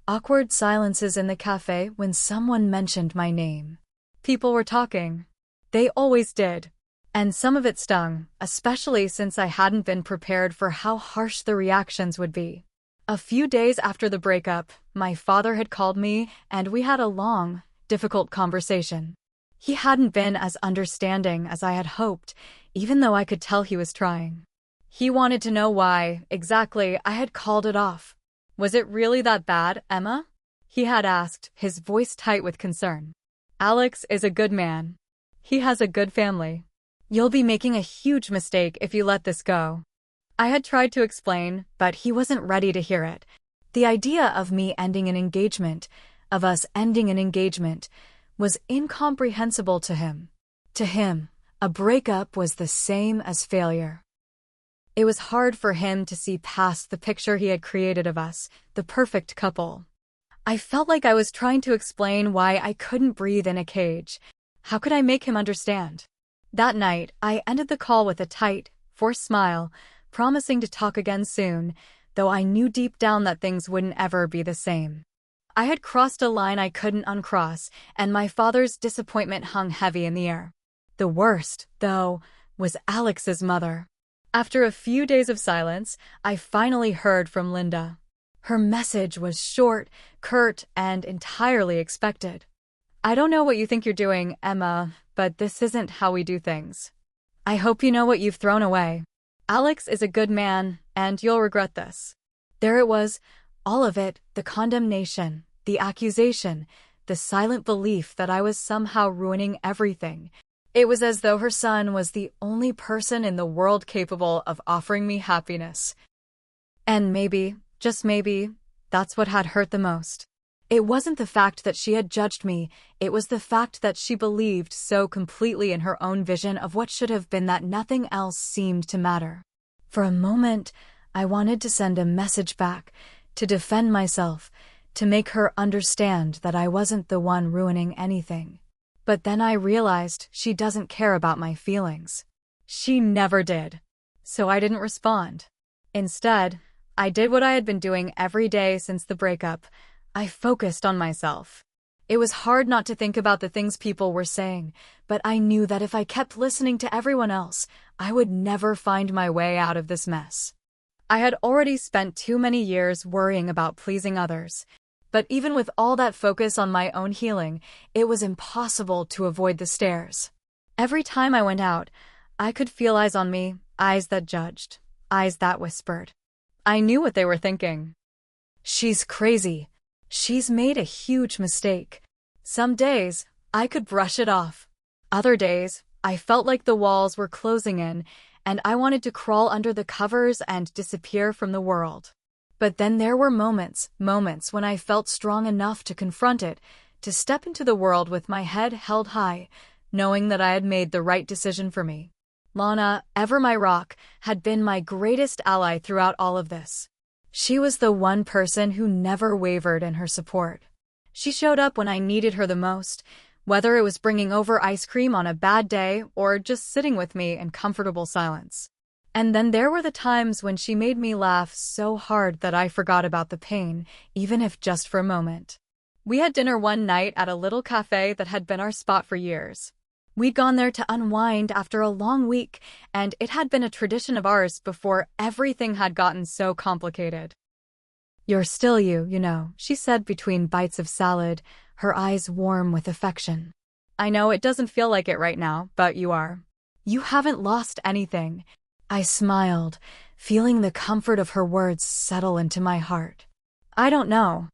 awkward silences in the cafe when someone mentioned my name. People were talking. They always did. And some of it stung, especially since I hadn't been prepared for how harsh the reactions would be. A few days after the breakup, my father had called me and we had a long, difficult conversation. He hadn't been as understanding as I had hoped, even though I could tell he was trying. He wanted to know why, exactly, I had called it off. Was it really that bad, Emma? He had asked, his voice tight with concern. Alex is a good man. He has a good family. You'll be making a huge mistake if you let this go. I had tried to explain, but he wasn't ready to hear it. The idea of me ending an engagement, of us ending an engagement, was incomprehensible to him. To him, a breakup was the same as failure. It was hard for him to see past the picture he had created of us, the perfect couple. I felt like I was trying to explain why I couldn't breathe in a cage. How could I make him understand? That night, I ended the call with a tight, forced smile, promising to talk again soon, though I knew deep down that things wouldn't ever be the same. I had crossed a line I couldn't uncross, and my father's disappointment hung heavy in the air. The worst, though, was Alex's mother. After a few days of silence, I finally heard from Linda. Her message was short, curt, and entirely expected. I don't know what you think you're doing, Emma, but this isn't how we do things. I hope you know what you've thrown away. Alex is a good man, and you'll regret this. There it was, all of it, the condemnation, the accusation, the silent belief that I was somehow ruining everything. It was as though her son was the only person in the world capable of offering me happiness. And maybe, just maybe, that's what had hurt the most. It wasn't the fact that she had judged me, it was the fact that she believed so completely in her own vision of what should have been that nothing else seemed to matter. For a moment, I wanted to send a message back, to defend myself, to make her understand that I wasn't the one ruining anything. But then I realized she doesn't care about my feelings. She never did. So I didn't respond. Instead, I did what I had been doing every day since the breakup. I focused on myself. It was hard not to think about the things people were saying, but I knew that if I kept listening to everyone else, I would never find my way out of this mess. I had already spent too many years worrying about pleasing others. But even with all that focus on my own healing, it was impossible to avoid the stares. Every time I went out, I could feel eyes on me, eyes that judged, eyes that whispered. I knew what they were thinking. She's crazy. She's made a huge mistake. Some days, I could brush it off. Other days, I felt like the walls were closing in, and I wanted to crawl under the covers and disappear from the world. But then there were moments when I felt strong enough to confront it, to step into the world with my head held high, knowing that I had made the right decision for me. Lana, ever my rock, had been my greatest ally throughout all of this. She was the one person who never wavered in her support. She showed up when I needed her the most, whether it was bringing over ice cream on a bad day or just sitting with me in comfortable silence. And then there were the times when she made me laugh so hard that I forgot about the pain, even if just for a moment. We had dinner one night at a little cafe that had been our spot for years. We'd gone there to unwind after a long week, and it had been a tradition of ours before everything had gotten so complicated. You're still you know, she said between bites of salad, her eyes warm with affection. I know it doesn't feel like it right now, but you are. You haven't lost anything. I smiled, feeling the comfort of her words settle into my heart. I don't know.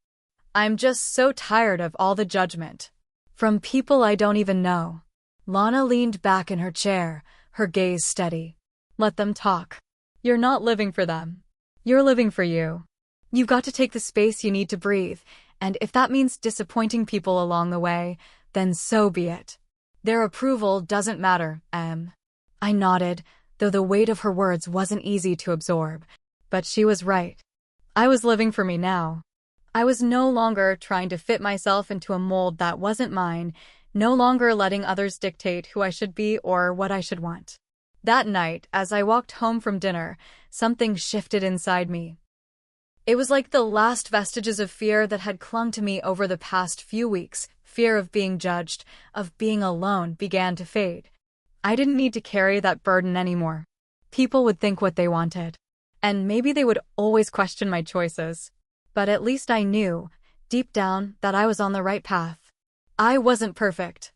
I'm just so tired of all the judgment. From people I don't even know. Lana leaned back in her chair, her gaze steady. Let them talk. You're not living for them. You're living for you. You've got to take the space you need to breathe, and if that means disappointing people along the way, then so be it. Their approval doesn't matter, Em. I nodded, though the weight of her words wasn't easy to absorb. But she was right. I was living for me now. I was no longer trying to fit myself into a mold that wasn't mine, no longer letting others dictate who I should be or what I should want. That night, as I walked home from dinner, something shifted inside me. It was like the last vestiges of fear that had clung to me over the past few weeks. Fear of being judged, of being alone, began to fade. I didn't need to carry that burden anymore. People would think what they wanted. And maybe they would always question my choices. But at least I knew, deep down, that I was on the right path. I wasn't perfect.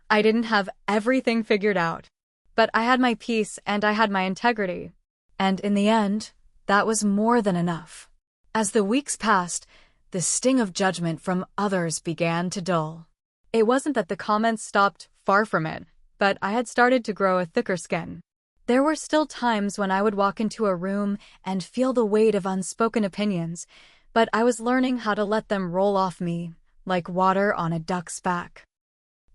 I didn't have everything figured out. But I had my peace and I had my integrity. And in the end, that was more than enough. As the weeks passed, the sting of judgment from others began to dull. It wasn't that the comments stopped, far from it, but I had started to grow a thicker skin. There were still times when I would walk into a room and feel the weight of unspoken opinions, but I was learning how to let them roll off me, like water on a duck's back.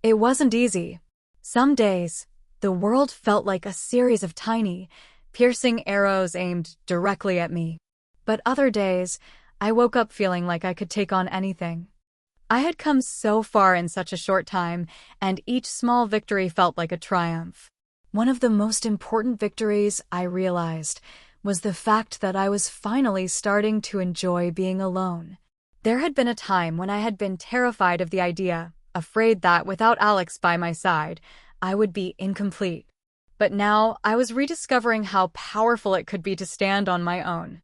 It wasn't easy. Some days, the world felt like a series of tiny, piercing arrows aimed directly at me. But other days, I woke up feeling like I could take on anything. I had come so far in such a short time, and each small victory felt like a triumph. One of the most important victories, I realized, was the fact that I was finally starting to enjoy being alone. There had been a time when I had been terrified of the idea, afraid that without Alex by my side, I would be incomplete. But now I was rediscovering how powerful it could be to stand on my own.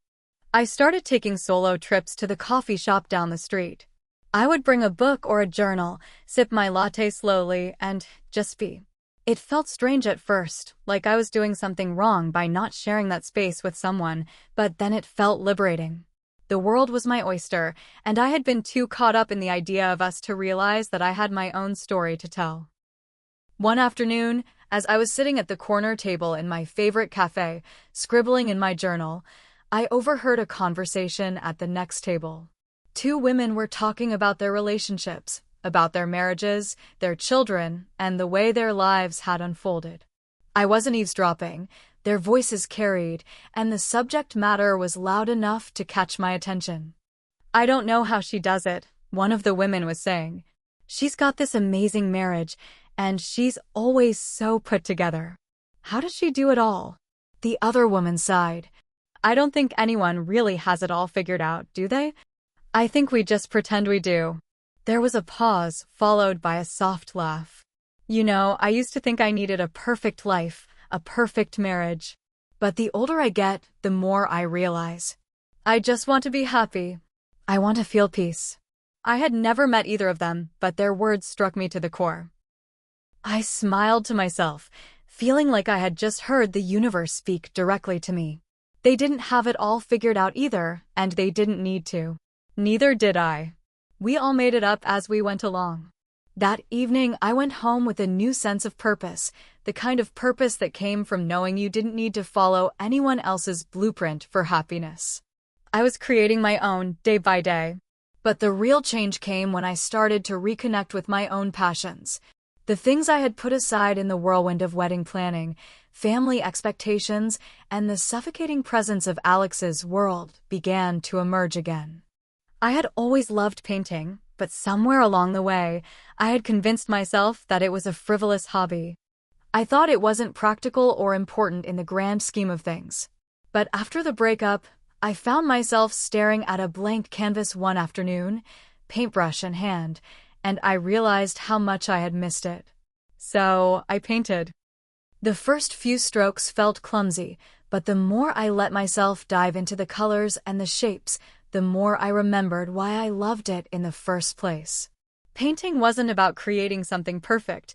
I started taking solo trips to the coffee shop down the street. I would bring a book or a journal, sip my latte slowly, and just be. It felt strange at first, like I was doing something wrong by not sharing that space with someone, but then it felt liberating. The world was my oyster, and I had been too caught up in the idea of us to realize that I had my own story to tell. One afternoon, as I was sitting at the corner table in my favorite cafe, scribbling in my journal, I overheard a conversation at the next table. Two women were talking about their relationships, about their marriages, their children, and the way their lives had unfolded. I wasn't eavesdropping, their voices carried, and the subject matter was loud enough to catch my attention. "I don't know how she does it," one of the women was saying. "She's got this amazing marriage, and she's always so put together. How does she do it all?" The other woman sighed. "I don't think anyone really has it all figured out, do they? I think we just pretend we do." There was a pause, followed by a soft laugh. "You know, I used to think I needed a perfect life, a perfect marriage. But the older I get, the more I realize. I just want to be happy. I want to feel peace." I had never met either of them, but their words struck me to the core. I smiled to myself, feeling like I had just heard the universe speak directly to me. They didn't have it all figured out either, and they didn't need to. Neither did I. We all made it up as we went along. That evening, I went home with a new sense of purpose, the kind of purpose that came from knowing you didn't need to follow anyone else's blueprint for happiness. I was creating my own, day by day. But the real change came when I started to reconnect with my own passions. The things I had put aside in the whirlwind of wedding planning, family expectations, and the suffocating presence of Alex's world began to emerge again. I had always loved painting, but somewhere along the way, I had convinced myself that it was a frivolous hobby. I thought it wasn't practical or important in the grand scheme of things. But after the breakup, I found myself staring at a blank canvas one afternoon, paintbrush in hand, and I realized how much I had missed it. So I painted. The first few strokes felt clumsy, but the more I let myself dive into the colors and the shapes, the more I remembered why I loved it in the first place. Painting wasn't about creating something perfect.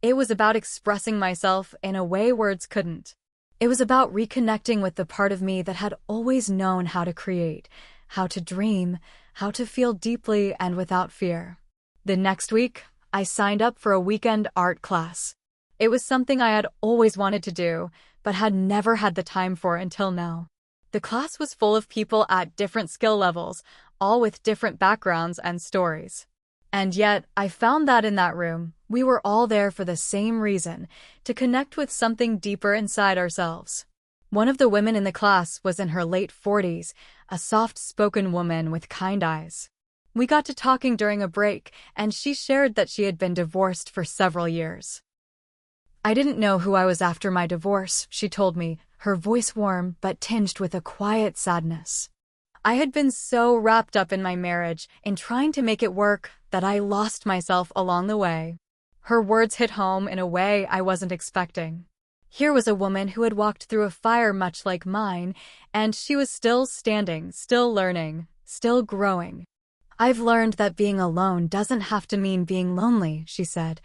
It was about expressing myself in a way words couldn't. It was about reconnecting with the part of me that had always known how to create, how to dream, how to feel deeply and without fear. The next week, I signed up for a weekend art class. It was something I had always wanted to do, but had never had the time for until now. The class was full of people at different skill levels, all with different backgrounds and stories. And yet, I found that in that room, we were all there for the same reason, to connect with something deeper inside ourselves. One of the women in the class was in her late 40s, a soft-spoken woman with kind eyes. We got to talking during a break, and she shared that she had been divorced for several years. I didn't know who I was after my divorce, she told me, her voice warm but tinged with a quiet sadness. I had been so wrapped up in my marriage, in trying to make it work, that I lost myself along the way. Her words hit home in a way I wasn't expecting. Here was a woman who had walked through a fire much like mine, and she was still standing, still learning, still growing. I've learned that being alone doesn't have to mean being lonely, she said,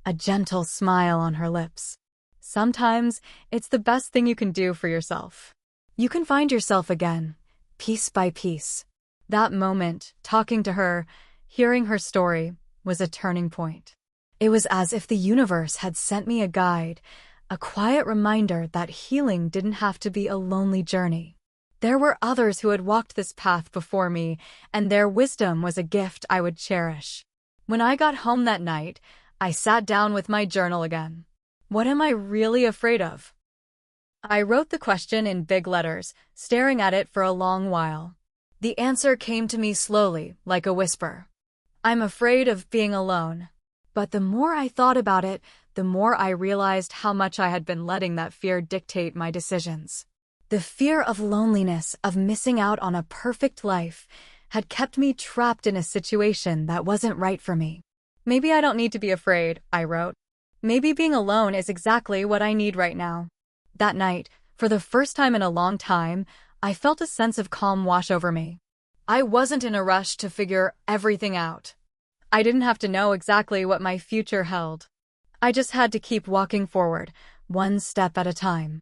a gentle smile on her lips. Sometimes, it's the best thing you can do for yourself. You can find yourself again, piece by piece. That moment, talking to her, hearing her story, was a turning point. It was as if the universe had sent me a guide, a quiet reminder that healing didn't have to be a lonely journey. There were others who had walked this path before me, and their wisdom was a gift I would cherish. When I got home that night, I sat down with my journal again. What am I really afraid of? I wrote the question in big letters, staring at it for a long while. The answer came to me slowly, like a whisper. I'm afraid of being alone. But the more I thought about it, the more I realized how much I had been letting that fear dictate my decisions. The fear of loneliness, of missing out on a perfect life, had kept me trapped in a situation that wasn't right for me. Maybe I don't need to be afraid, I wrote. Maybe being alone is exactly what I need right now. That night, for the first time in a long time, I felt a sense of calm wash over me. I wasn't in a rush to figure everything out. I didn't have to know exactly what my future held. I just had to keep walking forward, one step at a time.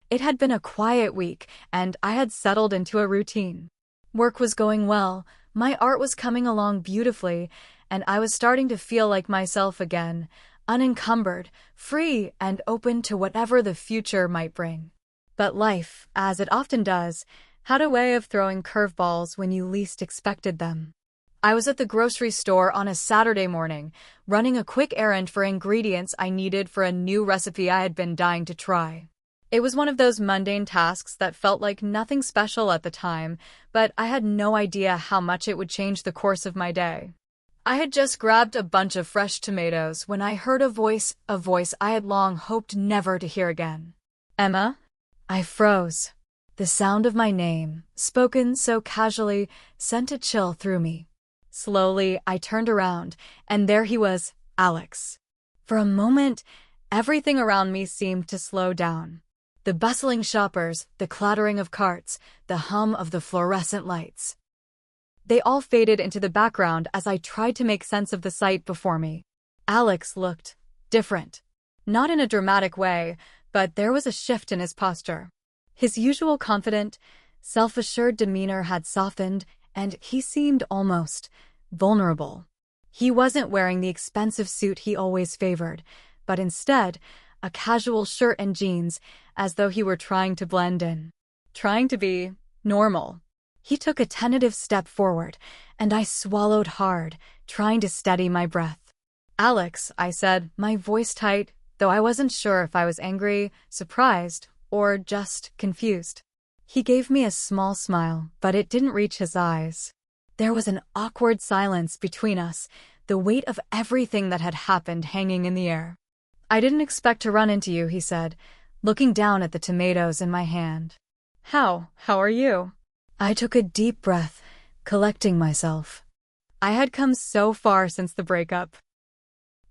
It had been a quiet week, and I had settled into a routine. Work was going well, my art was coming along beautifully, and I was starting to feel like myself again, unencumbered, free, and open to whatever the future might bring. But life, as it often does, had a way of throwing curveballs when you least expected them. I was at the grocery store on a Saturday morning, running a quick errand for ingredients I needed for a new recipe I had been dying to try. It was one of those mundane tasks that felt like nothing special at the time, but I had no idea how much it would change the course of my day. I had just grabbed a bunch of fresh tomatoes when I heard a voice I had long hoped never to hear again. Emma? I froze. The sound of my name, spoken so casually, sent a chill through me. Slowly, I turned around, and there he was, Alex. For a moment, everything around me seemed to slow down. The bustling shoppers, the clattering of carts, the hum of the fluorescent lights. They all faded into the background as I tried to make sense of the sight before me. Alex looked different. Not in a dramatic way, but there was a shift in his posture. His usual confident, self-assured demeanor had softened, and he seemed almost vulnerable. He wasn't wearing the expensive suit he always favored, but instead, a casual shirt and jeans, as though he were trying to blend in. Trying to be normal. He took a tentative step forward, and I swallowed hard, trying to steady my breath. Alex, I said, my voice tight, though I wasn't sure if I was angry, surprised, or just confused. He gave me a small smile, but it didn't reach his eyes. There was an awkward silence between us, the weight of everything that had happened hanging in the air. I didn't expect to run into you, he said, looking down at the tomatoes in my hand. How are you? I took a deep breath, collecting myself. I had come so far since the breakup.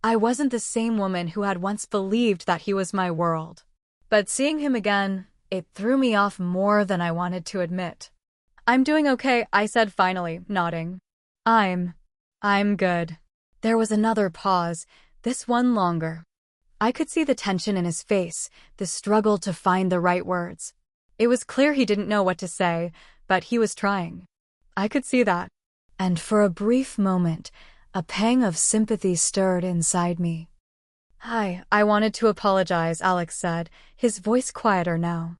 I wasn't the same woman who had once believed that he was my world. But seeing him again, it threw me off more than I wanted to admit. I'm doing okay, I said finally, nodding. I'm good. There was another pause, this one longer. I could see the tension in his face, the struggle to find the right words. It was clear he didn't know what to say, but he was trying. I could see that. And for a brief moment, a pang of sympathy stirred inside me. "Hi, I wanted to apologize," Alex said, his voice quieter now.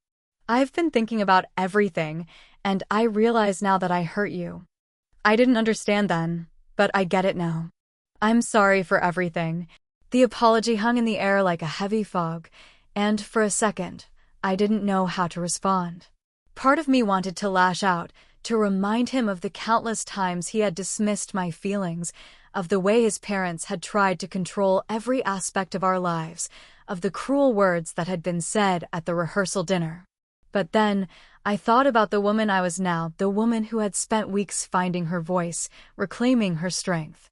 "I've been thinking about everything, and I realize now that I hurt you. I didn't understand then, but I get it now. I'm sorry for everything." The apology hung in the air like a heavy fog, and for a second, I didn't know how to respond. Part of me wanted to lash out, to remind him of the countless times he had dismissed my feelings, of the way his parents had tried to control every aspect of our lives, of the cruel words that had been said at the rehearsal dinner. But then, I thought about the woman I was now, the woman who had spent weeks finding her voice, reclaiming her strength.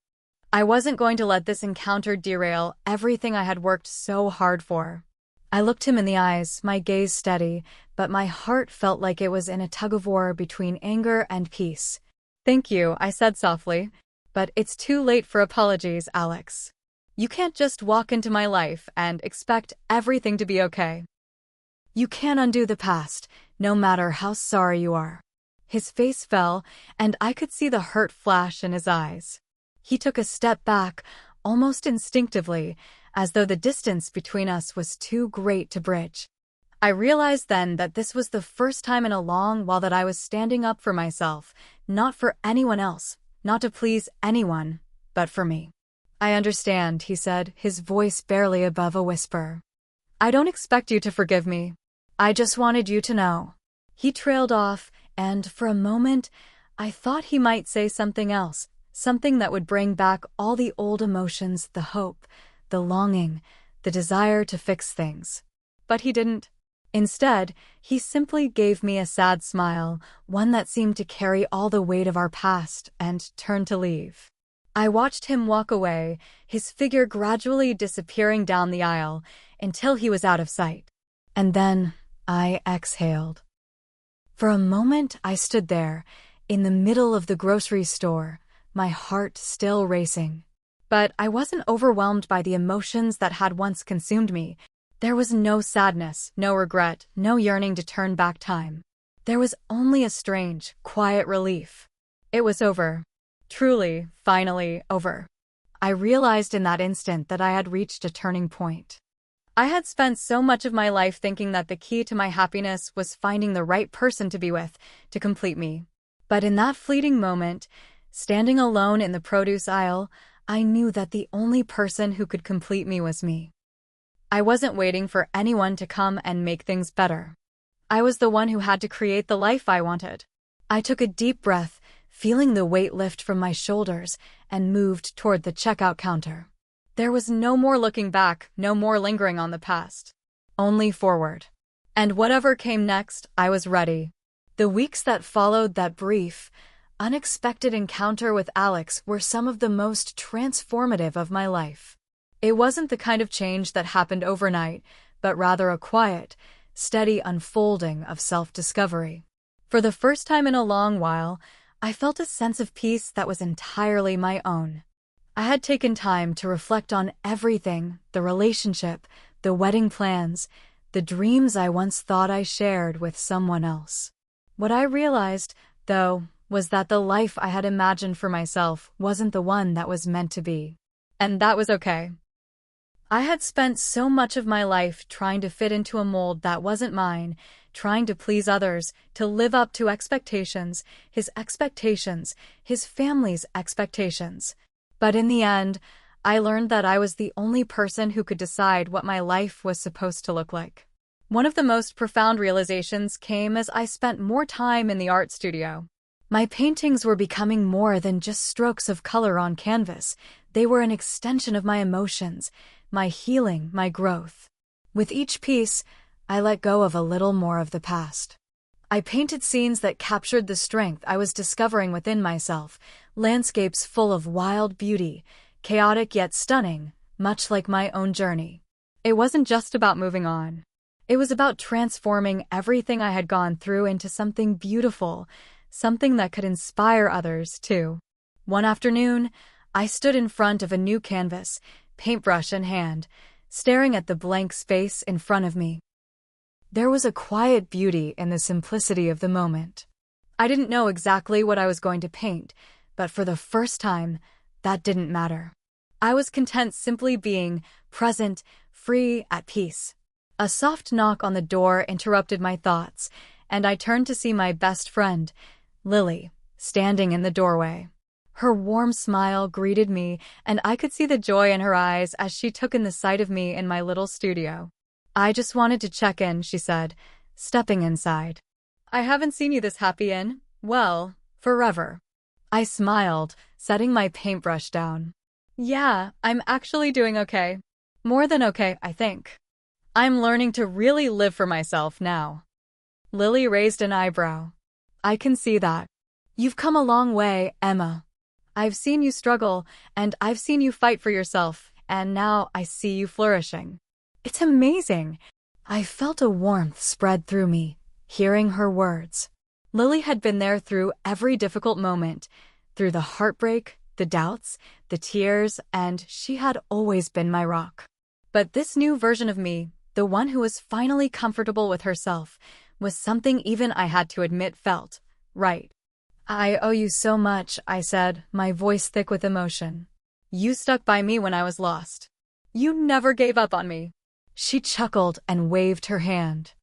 I wasn't going to let this encounter derail everything I had worked so hard for. I looked him in the eyes, my gaze steady, but my heart felt like it was in a tug-of-war between anger and peace. "Thank you," I said softly, "but it's too late for apologies, Alex. You can't just walk into my life and expect everything to be okay. You can't undo the past, no matter how sorry you are." His face fell, and I could see the hurt flash in his eyes. He took a step back, almost instinctively, as though the distance between us was too great to bridge. I realized then that this was the first time in a long while that I was standing up for myself, not for anyone else, not to please anyone, but for me. "I understand," he said, his voice barely above a whisper. "I don't expect you to forgive me. I just wanted you to know." He trailed off, and for a moment, I thought he might say something else, something that would bring back all the old emotions, the hope, the longing, the desire to fix things. But he didn't. Instead, he simply gave me a sad smile, one that seemed to carry all the weight of our past, and turned to leave. I watched him walk away, his figure gradually disappearing down the aisle, until he was out of sight. And then I exhaled. For a moment I stood there, in the middle of the grocery store, my heart still racing. But I wasn't overwhelmed by the emotions that had once consumed me. There was no sadness, no regret, no yearning to turn back time. There was only a strange, quiet relief. It was over. Truly, finally, over. I realized in that instant that I had reached a turning point. I had spent so much of my life thinking that the key to my happiness was finding the right person to be with, to complete me. But in that fleeting moment, standing alone in the produce aisle, I knew that the only person who could complete me was me. I wasn't waiting for anyone to come and make things better. I was the one who had to create the life I wanted. I took a deep breath, feeling the weight lift from my shoulders, and moved toward the checkout counter. There was no more looking back, no more lingering on the past. Only forward. And whatever came next, I was ready. The weeks that followed that brief, unexpected encounter with Alex were some of the most transformative of my life. It wasn't the kind of change that happened overnight, but rather a quiet, steady unfolding of self-discovery. For the first time in a long while, I felt a sense of peace that was entirely my own. I had taken time to reflect on everything, the relationship, the wedding plans, the dreams I once thought I shared with someone else. What I realized, though, was that the life I had imagined for myself wasn't the one that was meant to be. And that was okay. I had spent so much of my life trying to fit into a mold that wasn't mine, trying to please others, to live up to expectations, his family's expectations. But in the end, I learned that I was the only person who could decide what my life was supposed to look like. One of the most profound realizations came as I spent more time in the art studio. My paintings were becoming more than just strokes of color on canvas. They were an extension of my emotions, my healing, my growth. With each piece, I let go of a little more of the past. I painted scenes that captured the strength I was discovering within myself, landscapes full of wild beauty, chaotic yet stunning, much like my own journey. It wasn't just about moving on. It was about transforming everything I had gone through into something beautiful, something that could inspire others, too. One afternoon, I stood in front of a new canvas, paintbrush in hand, staring at the blank space in front of me. There was a quiet beauty in the simplicity of the moment. I didn't know exactly what I was going to paint, But for the first time, that didn't matter. I was content simply being present, free, at peace. A soft knock on the door interrupted my thoughts, and I turned to see my best friend, Lily, standing in the doorway. Her warm smile greeted me, and I could see the joy in her eyes as she took in the sight of me in my little studio. "I just wanted to check in," she said, stepping inside. "I haven't seen you this happy in, well, forever." I smiled, setting my paintbrush down. "Yeah, I'm actually doing okay. More than okay, I think. I'm learning to really live for myself now." Lily raised an eyebrow. "I can see that. You've come a long way, Emma. I've seen you struggle, and I've seen you fight for yourself, and now I see you flourishing. It's amazing." I felt a warmth spread through me, hearing her words. Lily had been there through every difficult moment, through the heartbreak, the doubts, the tears, and she had always been my rock. But this new version of me, the one who was finally comfortable with herself, was something even I had to admit felt right. "I owe you so much," I said, my voice thick with emotion. "You stuck by me when I was lost. You never gave up on me." She chuckled and waved her hand.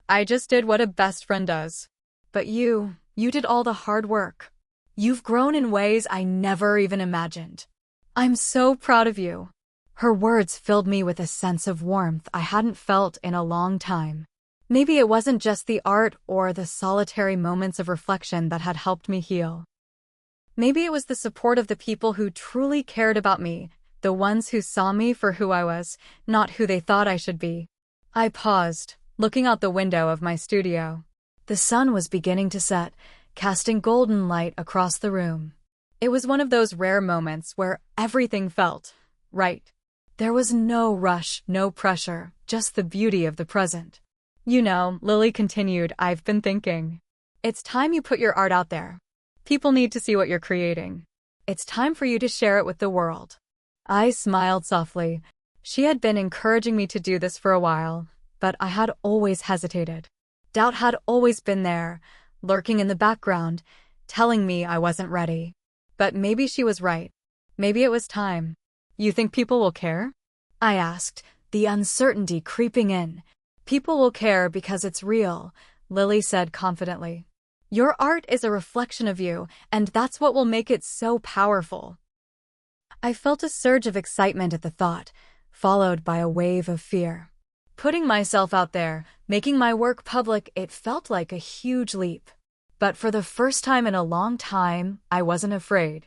"I just did what a best friend does. But you did all the hard work. You've grown in ways I never even imagined. I'm so proud of you." Her words filled me with a sense of warmth I hadn't felt in a long time. Maybe it wasn't just the art or the solitary moments of reflection that had helped me heal. Maybe it was the support of the people who truly cared about me, the ones who saw me for who I was, not who they thought I should be. I paused, looking out the window of my studio. The sun was beginning to set, casting golden light across the room. It was one of those rare moments where everything felt right. There was no rush, no pressure, just the beauty of the present. "You know," Lily continued, "I've been thinking. It's time you put your art out there. People need to see what you're creating. It's time for you to share it with the world." I smiled softly. She had been encouraging me to do this for a while, but I had always hesitated. Doubt had always been there, lurking in the background, telling me I wasn't ready. But maybe she was right. Maybe it was time. "You think people will care?" I asked, the uncertainty creeping in. "People will care because it's real," Lily said confidently. "Your art is a reflection of you, and that's what will make it so powerful." I felt a surge of excitement at the thought, followed by a wave of fear. Putting myself out there, making my work public, it felt like a huge leap. But for the first time in a long time, I wasn't afraid.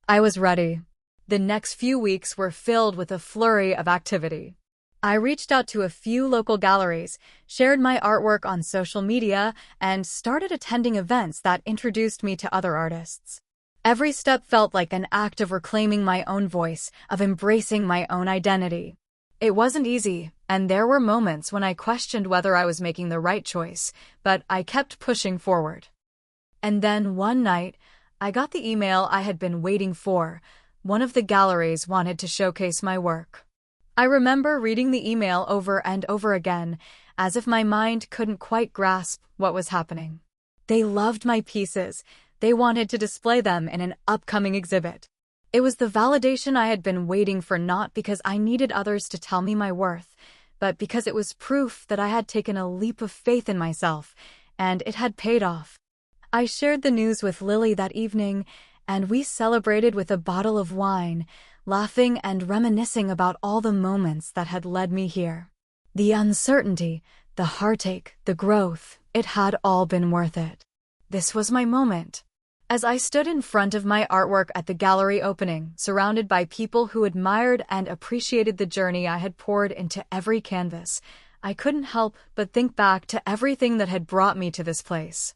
I was ready. The next few weeks were filled with a flurry of activity. I reached out to a few local galleries, shared my artwork on social media, and started attending events that introduced me to other artists. Every step felt like an act of reclaiming my own voice, of embracing my own identity. It wasn't easy, and there were moments when I questioned whether I was making the right choice, but I kept pushing forward. And then one night, I got the email I had been waiting for. One of the galleries wanted to showcase my work. I remember reading the email over and over again, as if my mind couldn't quite grasp what was happening. They loved my pieces. They wanted to display them in an upcoming exhibit. It was the validation I had been waiting for, not because I needed others to tell me my worth, but because it was proof that I had taken a leap of faith in myself, and it had paid off. I shared the news with Lily that evening, and we celebrated with a bottle of wine, laughing and reminiscing about all the moments that had led me here. The uncertainty, the heartache, the growth, it had all been worth it. This was my moment. As I stood in front of my artwork at the gallery opening, surrounded by people who admired and appreciated the journey I had poured into every canvas, I couldn't help but think back to everything that had brought me to this place.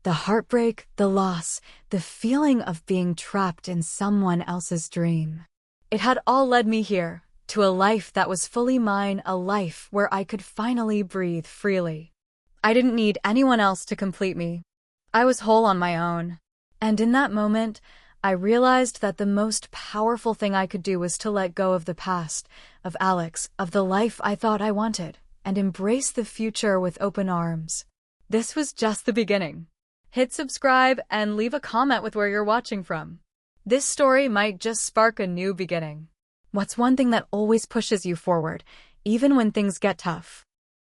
The heartbreak, the loss, the feeling of being trapped in someone else's dream. It had all led me here, to a life that was fully mine, a life where I could finally breathe freely. I didn't need anyone else to complete me. I was whole on my own. And in that moment, I realized that the most powerful thing I could do was to let go of the past, of Alex, of the life I thought I wanted, and embrace the future with open arms. This was just the beginning. Hit subscribe and leave a comment with where you're watching from. This story might just spark a new beginning. What's one thing that always pushes you forward, even when things get tough?